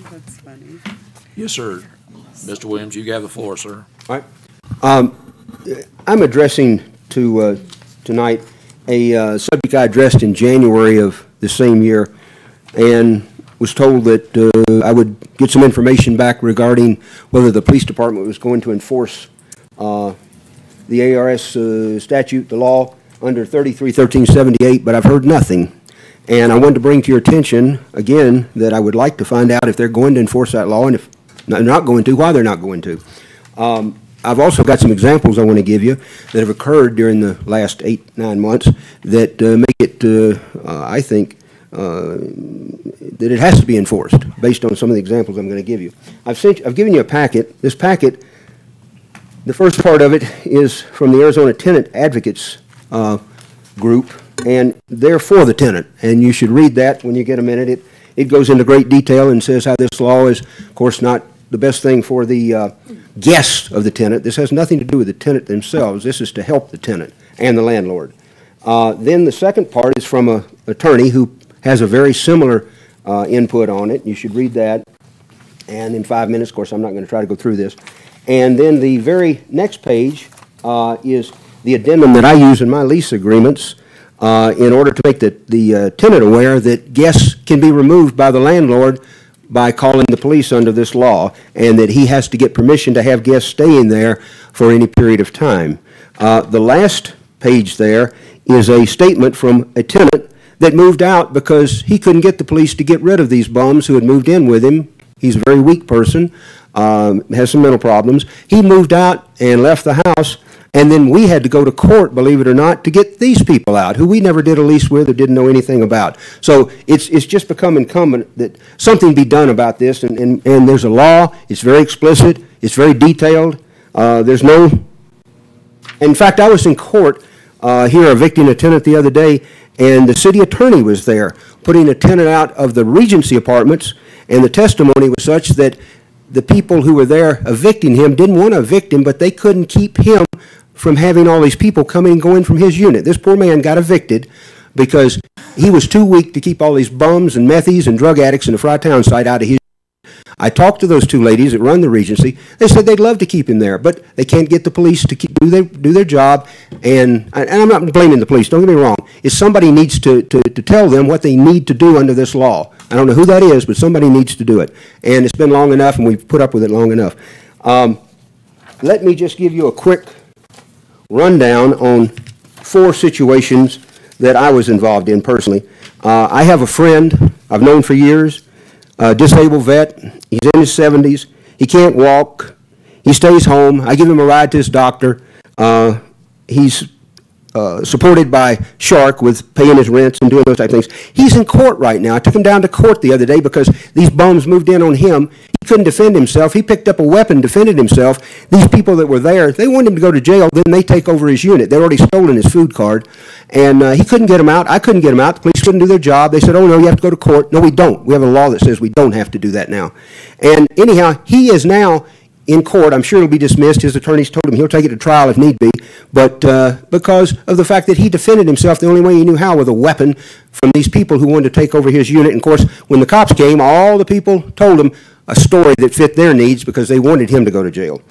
That's funny. Yes, sir. Mr. Williams, you have the floor, sir. All right. I'm addressing to tonight a subject I addressed in January of the same year, and was told that I would get some information back regarding whether the police department was going to enforce the ARS statute, the law, under 33-1378, but I've heard nothing. And I wanted to bring to your attention, again, that I would like to find out if they're going to enforce that law, and if they're not going to, why they're not going to. I've also got some examples I want to give you that have occurred during the last 8-9 months that make it, I think, that it has to be enforced based on some of the examples I'm going to give you. I've given you a packet. This packet, the first part of it is from the Arizona Tenant Advocates group, and they're for the tenant, and you should read that when you get a minute. It goes into great detail and says how this law is, of course, not the best thing for the guests of the tenant. This has nothing to do with the tenant themselves. This is to help the tenant and the landlord. Then the second part is from an attorney who has a very similar input on it. You should read that. And in 5 minutes, of course, I'm not going to try to go through this. And then the very next page is the addendum that I use in my lease agreements in order to make the tenant aware that guests can be removed by the landlord by calling the police under this law, and that he has to get permission to have guests staying there for any period of time. The last page there is a statement from a tenant that moved out because he couldn't get the police to get rid of these bums who had moved in with him. He's a very weak person, has some mental problems. He moved out and left the house, and then we had to go to court, believe it or not, to get these people out, who we never did a lease with or didn't know anything about. So it's just become incumbent that something be done about this, and there's a law. It's very explicit. It's very detailed. There's no... In fact, I was in court here evicting a tenant the other day, and the city attorney was there putting a tenant out of the Regency apartments, and the testimony was such that the people who were there evicting him didn't want to evict him, but they couldn't keep him from having all these people coming and going from his unit. This poor man got evicted because he was too weak to keep all these bums and methies and drug addicts in the Frytown site out of his unit. I talked to those two ladies that run the Regency. They said they'd love to keep him there, but they can't get the police to do their job. And I'm not blaming the police, don't get me wrong. It's somebody needs to tell them what they need to do under this law. I don't know who that is, but somebody needs to do it. And it's been long enough, and we've put up with it long enough. Let me just give you a quick rundown on 4 situations that I was involved in personally. I have a friend I've known for years, a disabled vet. He's in his 70s. He can't walk. He stays home. I give him a ride to his doctor. He's supported by Shark with paying his rents and doing those type of things. He's in court right now. I took him down to court the other day because these bums moved in on him. He couldn't defend himself. He picked up a weapon, defended himself. These people that were there, they wanted him to go to jail. Then they take over his unit. They'd already stolen his food card. And he couldn't get him out. I couldn't get him out. The police couldn't do their job. They said, oh, no, you have to go to court. No, we don't. We have a law that says we don't have to do that now. And anyhow, he is now in court. I'm sure it'll be dismissed. His attorneys told him he'll take it to trial if need be. But because of the fact that he defended himself the only way he knew how, with a weapon from these people who wanted to take over his unit. And of course, when the cops came, all the people told him a story that fit their needs because they wanted him to go to jail.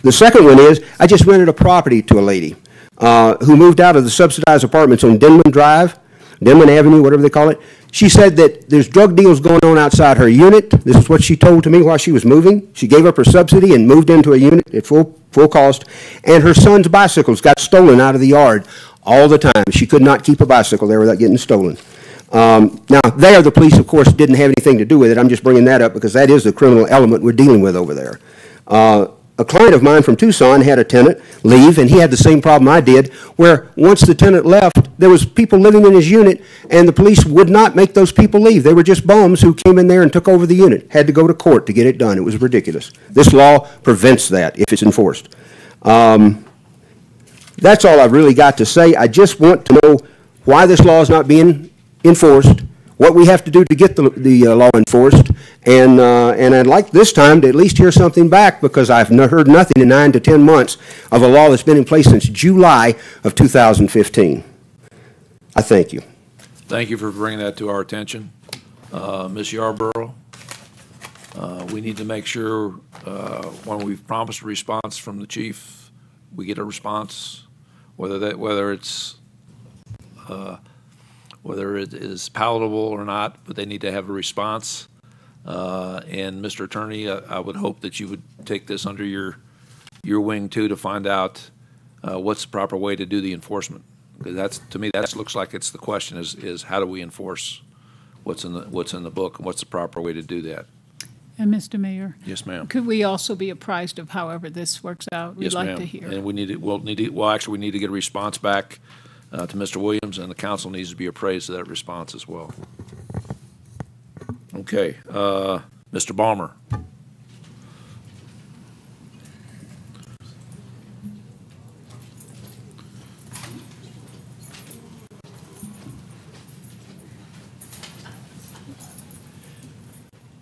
The second one is, I just rented a property to a lady who moved out of the subsidized apartments on Denman Drive, Denman Avenue, whatever they call it. She said that there's drug deals going on outside her unit. This is what she told to me while she was moving. She gave up her subsidy and moved into a unit at full cost. And her son's bicycles got stolen out of the yard all the time. She could not keep a bicycle there without getting stolen. Now, there, the police, of course, didn't have anything to do with it. I'm just bringing that up because that is the criminal element we're dealing with over there. A client of mine from Tucson had a tenant leave, and he had the same problem I did, where once the tenant left, there was people living in his unit, and the police would not make those people leave. They were just bums who came in there and took over the unit. Had to go to court to get it done. It was ridiculous. This law prevents that if it's enforced. That's all I've really got to say. I just want to know why this law is not being enforced, what we have to do to get the law enforced, and I'd like this time to at least hear something back, because I've heard nothing in 9 to 10 months of a law that's been in place since July of 2015. I thank you. Thank you for bringing that to our attention. Ms. Yarborough, we need to make sure when we've promised a response from the chief, we get a response, whether it is palatable or not, but they need to have a response. And Mr. Attorney, I would hope that you would take this under your wing too, to find out what's the proper way to do the enforcement. Because to me, that looks like it's the question is how do we enforce what's in the book, and what's the proper way to do that? And Mr. Mayor? Yes, ma'am. Could we also be apprised of however this works out? We'd Yes, like ma'am. to hear. And we need to get a response back to Mr. Williams, and the council needs to be appraised of that response as well. Okay, Mr. Balmer.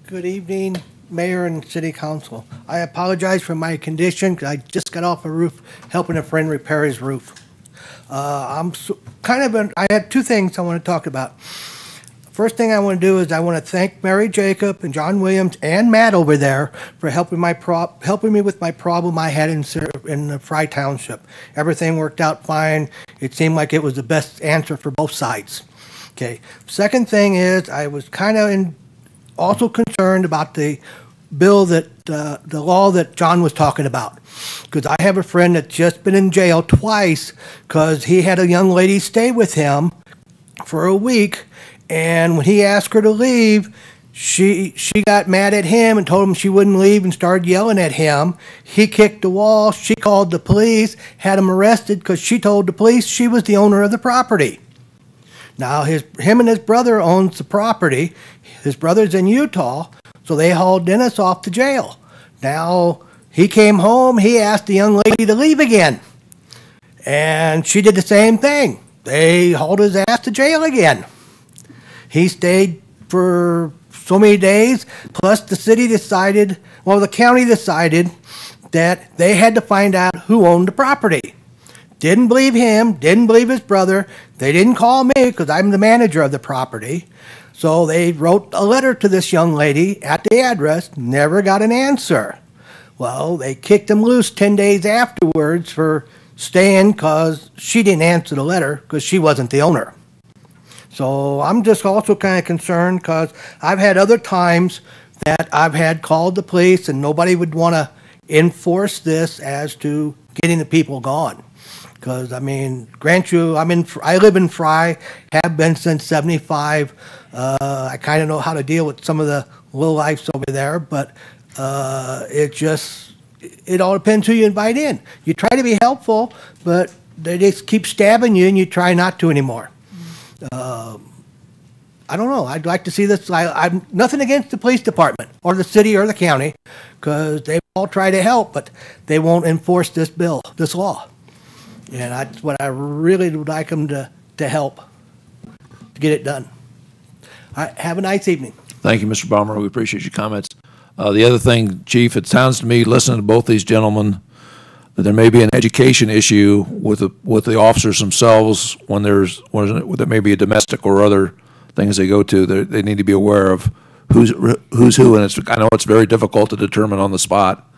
Good evening, Mayor and City Council. I apologize for my condition, because I just got off a roof helping a friend repair his roof. I had two things I want to talk about. First thing I want to do is I want to thank Mary Jacob and John Williams and Matt over there for helping me with my problem I had in the Fry Township. Everything worked out fine. It seemed like it was the best answer for both sides. Okay. Second thing is I was kind of also concerned about the bill that the law that John was talking about, because I have a friend that's just been in jail twice because he had a young lady stay with him for a week, and when he asked her to leave, she got mad at him and told him she wouldn't leave and started yelling at him. He kicked the wall. She called the police, had him arrested because she told the police she was the owner of the property. Now, him and his brother owns the property. His brother's in Utah, so they hauled Dennis off to jail. Now, he came home, he asked the young lady to leave again. And she did the same thing. They hauled his ass to jail again. He stayed for so many days, plus the county decided that they had to find out who owned the property. Didn't believe him, didn't believe his brother. They didn't call me because I'm the manager of the property. So they wrote a letter to this young lady at the address, never got an answer. Well, they kicked him loose 10 days afterwards for staying because she didn't answer the letter because she wasn't the owner. So I'm just also kind of concerned because I've had other times that I've had called the police and nobody would want to enforce this as to getting the people gone. Because, I mean, grant you, I live in Fry, have been since 75. I kind of know how to deal with some of the lowlifes over there, but it all depends who you invite in. You try to be helpful, but they just keep stabbing you and you try not to anymore. I don't know. I'd like to see this. I'm nothing against the police department or the city or the county, because they all try to help, but they won't enforce this law. And that's what I really would like them to help to get it done. All right, have a nice evening. Thank you, Mr. Balmer. We appreciate your comments. The other thing, Chief, it sounds to me, listening to both these gentlemen, that there may be an education issue with the officers themselves when there may be a domestic or other things they go to. They need to be aware of who's who, and I know it's very difficult to determine on the spot.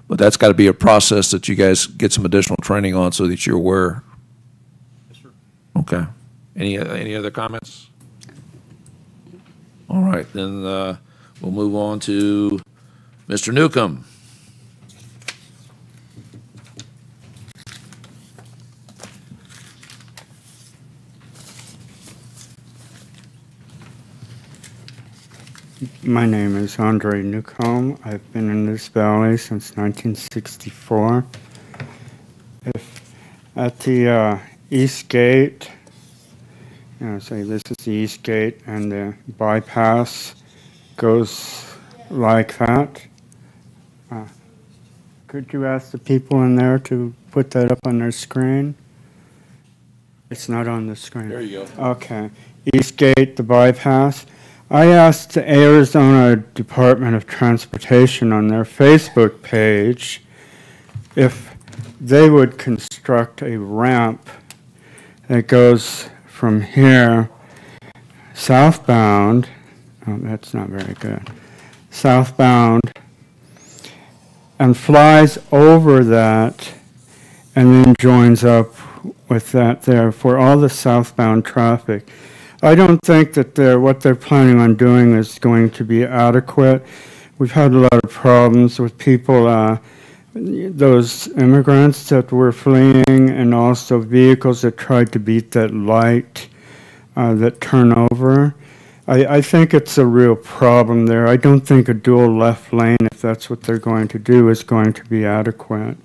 But that's got to be a process that you guys get some additional training on so that you're aware. Yes, sir. Okay. Any other comments? All right, then we'll move on to Mr. Newcomb. My name is Andre Newcomb. I've been in this valley since 1964. At the East Gate, say this is the East Gate, and the bypass goes like that. Could you ask the people in there to put that up on their screen? It's not on the screen. There you go. Okay. Eastgate, the bypass. I asked the Arizona Department of Transportation on their Facebook page if they would construct a ramp that goes from here southbound. Oh, that's not very good. Southbound and flies over that and then joins up with that there for all the southbound traffic. I don't think that what they're planning on doing is going to be adequate. We've had a lot of problems with people, those immigrants that were fleeing, and also vehicles that tried to beat that light that turn over. I think it's a real problem there. I don't think a dual left lane, if that's what they're going to do, is going to be adequate.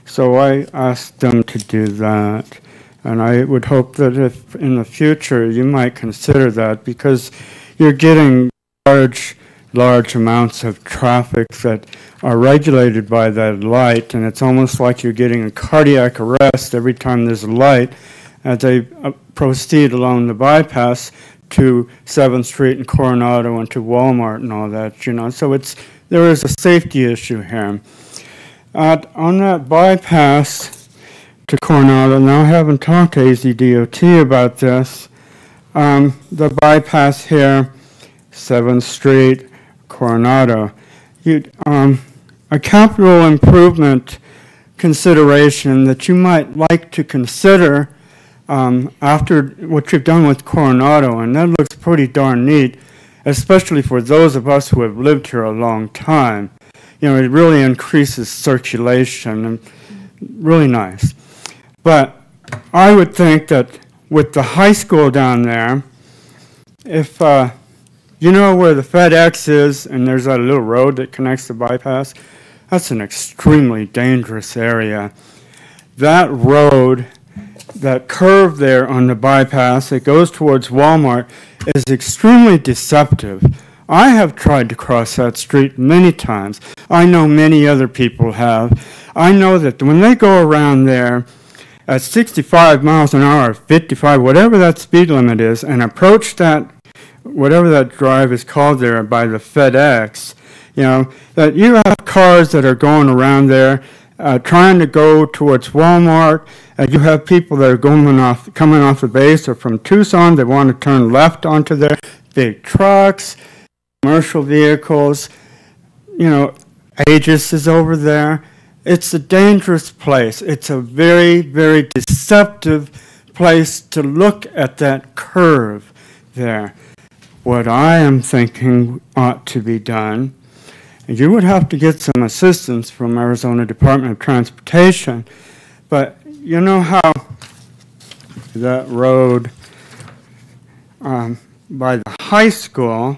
So I asked them to do that. And I would hope that if in the future you might consider that, because you're getting large amounts of traffic that are regulated by that light, and it's almost like you're getting a cardiac arrest every time there's a light as they proceed along the bypass to 7th Street and Coronado and to Walmart and all that, you know. So there is a safety issue here. On that bypass to Coronado, now I haven't talked to AZDOT about this. The bypass here, 7th Street, Coronado. A capital improvement consideration that you might like to consider after what you've done with Coronado, and that looks pretty darn neat, especially for those of us who have lived here a long time. You know, it really increases circulation and really nice. But I would think that with the high school down there, if you know where the FedEx is and there's that little road that connects the bypass, that's an extremely dangerous area. That road, that curve there on the bypass that goes towards Walmart is extremely deceptive. I have tried to cross that street many times. I know many other people have. I know that when they go around there at 65 miles an hour, 55, whatever that speed limit is, and approach that, whatever that drive is called there by the FedEx, you know, that you have cars that are going around there trying to go towards Walmart. You have people that are coming off the base or from Tucson. They want to turn left onto their big trucks, commercial vehicles. You know, Aegis is over there. It's a dangerous place. It's a very, very deceptive place to look at that curve there. What I am thinking ought to be done, and you would have to get some assistance from Arizona Department of Transportation, but you know how that road by the high school,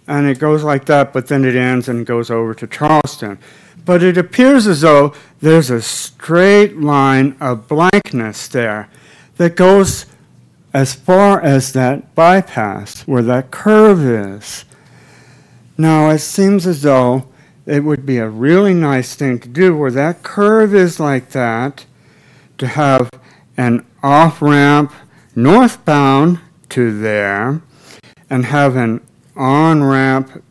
and it goes like that, but then it ends and goes over to Charleston. But it appears as though there's a straight line of blankness there that goes as far as that bypass, where that curve is. Now, it seems as though it would be a really nice thing to do where that curve is like that, to have an off-ramp northbound to there, and have an on-ramp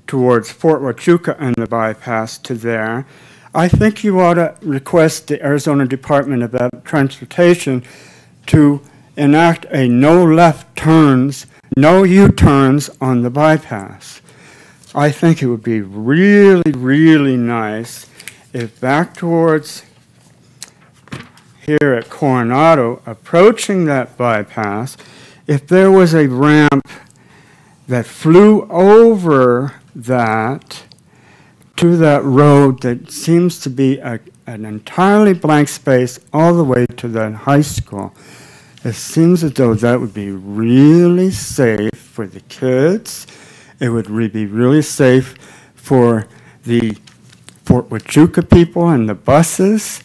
towards Fort Huachuca and the bypass to there. I think you ought to request the Arizona Department of Transportation to enact a no left turns, no U-turns on the bypass. I think it would be really, really nice if back towards here at Coronado, approaching that bypass, if there was a ramp that flew over that to that road that seems to be an entirely blank space all the way to that high school. It seems as though that would be really safe for the kids. It would be really safe for the Fort Huachuca people and the buses.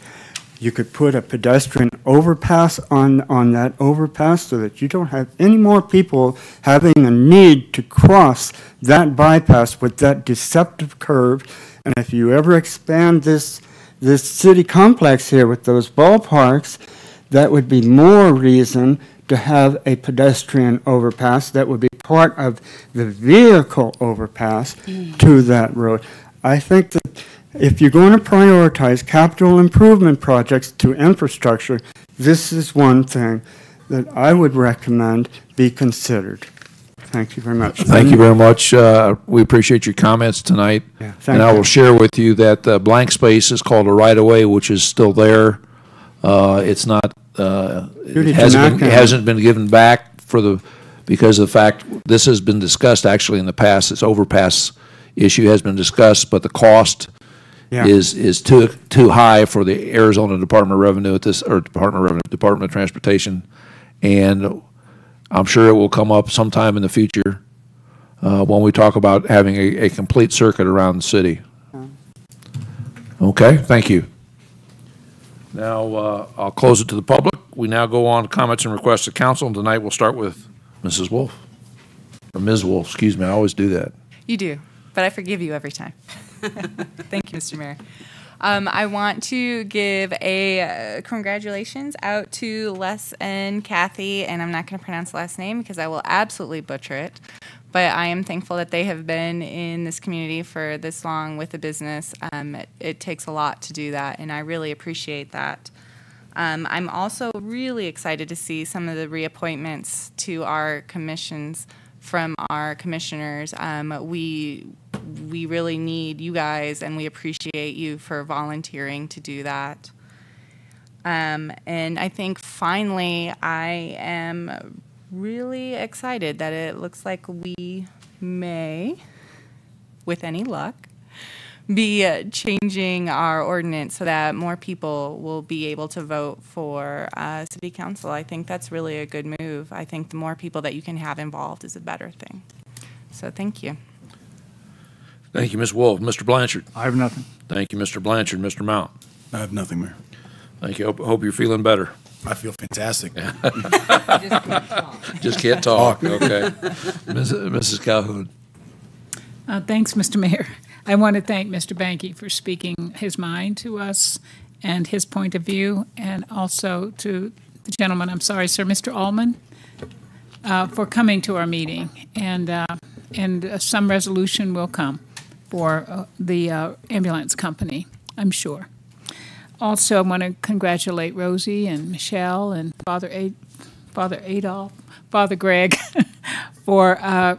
You could put a pedestrian overpass on that overpass so that you don't have any more people having a need to cross that bypass with that deceptive curve. And if you ever expand this city complex here with those ballparks, that would be more reason to have a pedestrian overpass that would be part of the vehicle overpass to that road. I think that if you're going to prioritize capital improvement projects to infrastructure, this is one thing that I would recommend be considered. Thank you very much. Thank you very much. We appreciate your comments tonight. Yeah, and I will share with you that the blank space is called a right-of-way, which is still there. It's not, it hasn't been given back because of the fact this has been discussed actually in the past. This overpass issue has been discussed, but the cost is too high for the Arizona Department of Revenue Department of Transportation, and I'm sure it will come up sometime in the future when we talk about having a complete circuit around the city. Okay, thank you. Now I'll close it to the public. We now go on to comments and requests of council, and tonight we'll start with Mrs. Wolf, or Ms. Wolf, excuse me, I always do that. You do, but I forgive you every time. Thank you, Mr. Mayor. I want to give a congratulations out to Les and Kathy, and I'm not going to pronounce the last name because I will absolutely butcher it, but I am thankful that they have been in this community for this long with the business. It takes a lot to do that, and I really appreciate that. I'm also really excited to see some of the reappointments to our commissions from our commissioners. We really need you guys, and we appreciate you for volunteering to do that. And I think finally, I am really excited that it looks like we may, with any luck, be changing our ordinance so that more people will be able to vote for city council. I think that's really a good move. I think the more people that you can have involved is a better thing. So thank you. Thank you, Ms. Wolf. Mr. Blanchard. I have nothing. Thank you, Mr. Blanchard. Mr. Mount. I have nothing, Mayor. Thank you. Hope you're feeling better. I feel fantastic. Just can't talk. Okay. Mrs. Calhoun. Thanks, Mr. Mayor. I want to thank Mr. Banky for speaking his mind to us and his point of view, and also to the gentleman, I'm sorry, sir, Mr. Allman, for coming to our meeting. And some resolution will come for the ambulance company, I'm sure. Also, I want to congratulate Rosie and Michelle and Father Adolph, Father Greg, for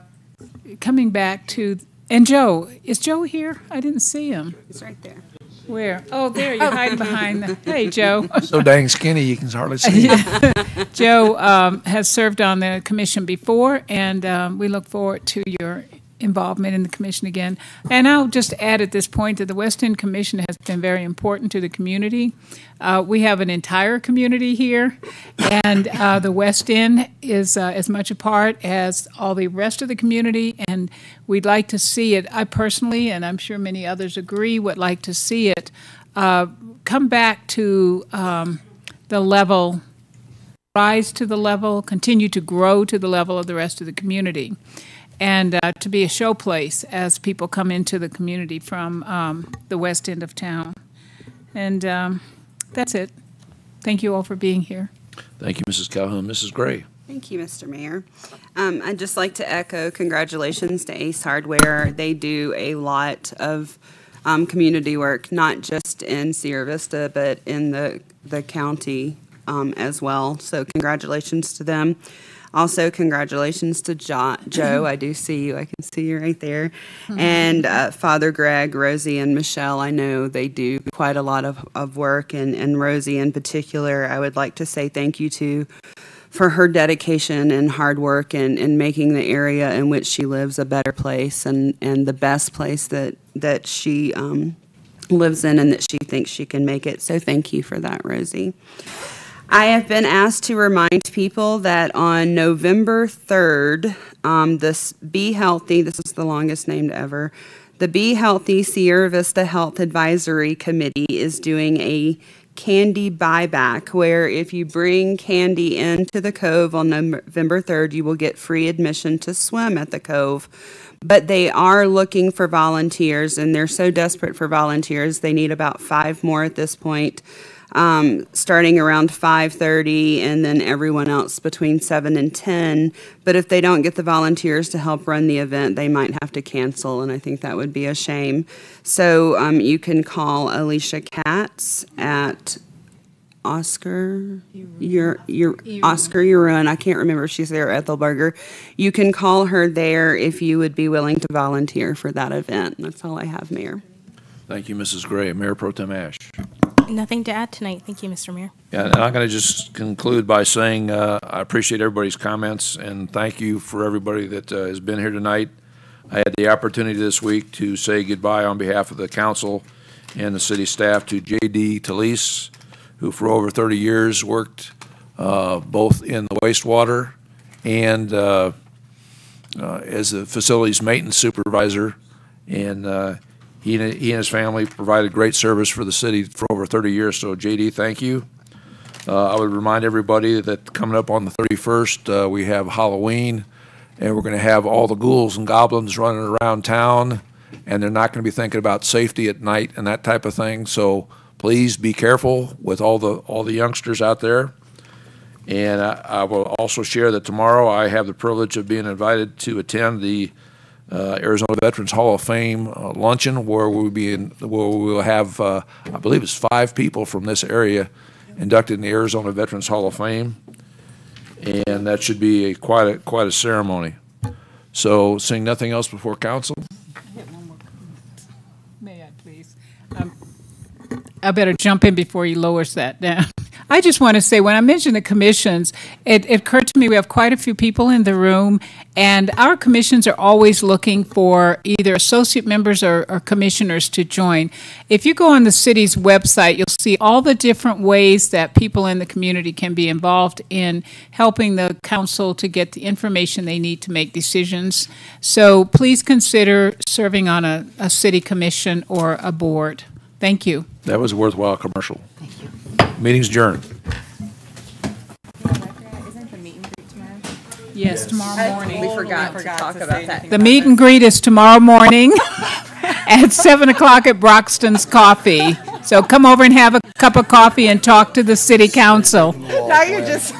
coming back to. And Joe, is Joe here? I didn't see him. He's right there. Where? Oh, there, you're hiding behind the, hey, Joe. So dang skinny, you can hardly see him. Joe has served on the commission before, and we look forward to your involvement in the commission again. And I'll just add at this point that the West End Commission has been very important to the community. We have an entire community here, and the West End is as much a part as all the rest of the community, and we'd like to see it. I personally, and I'm sure many others agree, would like to see it come back to the level, rise to the level, continue to grow to the level of the rest of the community, and to be a showplace as people come into the community from the west end of town. And that's it. Thank you all for being here. Thank you, Mrs. Calhoun. Mrs. Gray. Thank you, Mr. Mayor. I'd just like to echo congratulations to Ace Hardware. They do a lot of community work, not just in Sierra Vista, but in the county as well. So congratulations to them. Also, congratulations to Joe. I do see you. I can see you right there. And Father Greg, Rosie, and Michelle, I know they do quite a lot of work. And Rosie in particular, I would like to say thank you to for her dedication and hard work in making the area in which she lives a better place and the best place that she lives in and that she thinks she can make it. So thank you for that, Rosie. I have been asked to remind people that on November 3rd, this Be Healthy, this is the longest named ever, the Be Healthy Sierra Vista Health Advisory Committee is doing a candy buyback, where if you bring candy into the Cove on November 3rd, you will get free admission to swim at the Cove. But they are looking for volunteers, and they're so desperate for volunteers, they need about 5 more at this point. starting around 5:30, and then everyone else between 7 and 10. But if they don't get the volunteers to help run the event, they might have to cancel, and I think that would be a shame. So you can call Alicia Katz at Oscar Uruin. I can't remember if she's there, Ethelberger. You can call her there if you would be willing to volunteer for that event. That's all I have, Mayor. Thank you, Mrs. Gray. Mayor Pro Tem Ash. Nothing to add tonight. Thank you, Mr. Mayor. Yeah, and I'm going to just conclude by saying I appreciate everybody's comments, and thank you for everybody that has been here tonight. I had the opportunity this week to say goodbye on behalf of the council and the city staff to J.D. Talise, who for over 30 years worked both in the wastewater and as a facilities maintenance supervisor. And he and his family provided great service for the city for over 30 years. So, J.D., thank you. I would remind everybody that coming up on the 31st, we have Halloween, and we're going to have all the ghouls and goblins running around town, and they're not going to be thinking about safety at night and that type of thing. So please be careful with all the youngsters out there. And I will also share that tomorrow I have the privilege of being invited to attend the Arizona Veterans Hall of Fame luncheon, where we'll have I believe it's 5 people from this area inducted in the Arizona Veterans Hall of Fame, and that should be quite a ceremony. So, seeing nothing else before council. May I please? I better jump in before he lowers that down. I just want to say, when I mentioned the commissions, it occurred to me we have quite a few people in the room, and our commissions are always looking for either associate members or commissioners to join. If you go on the city's website, you'll see all the different ways that people in the community can be involved in helping the council to get the information they need to make decisions. So please consider serving on a city commission or a board. Thank you. That was a worthwhile commercial. Meeting's adjourned. Isn't the meet and greet tomorrow? Yes, tomorrow morning. We forgot to talk about that. The meet and greet is tomorrow morning at 7 o'clock at Broxton's Coffee. So come over and have a cup of coffee and talk to the city council. Now you're just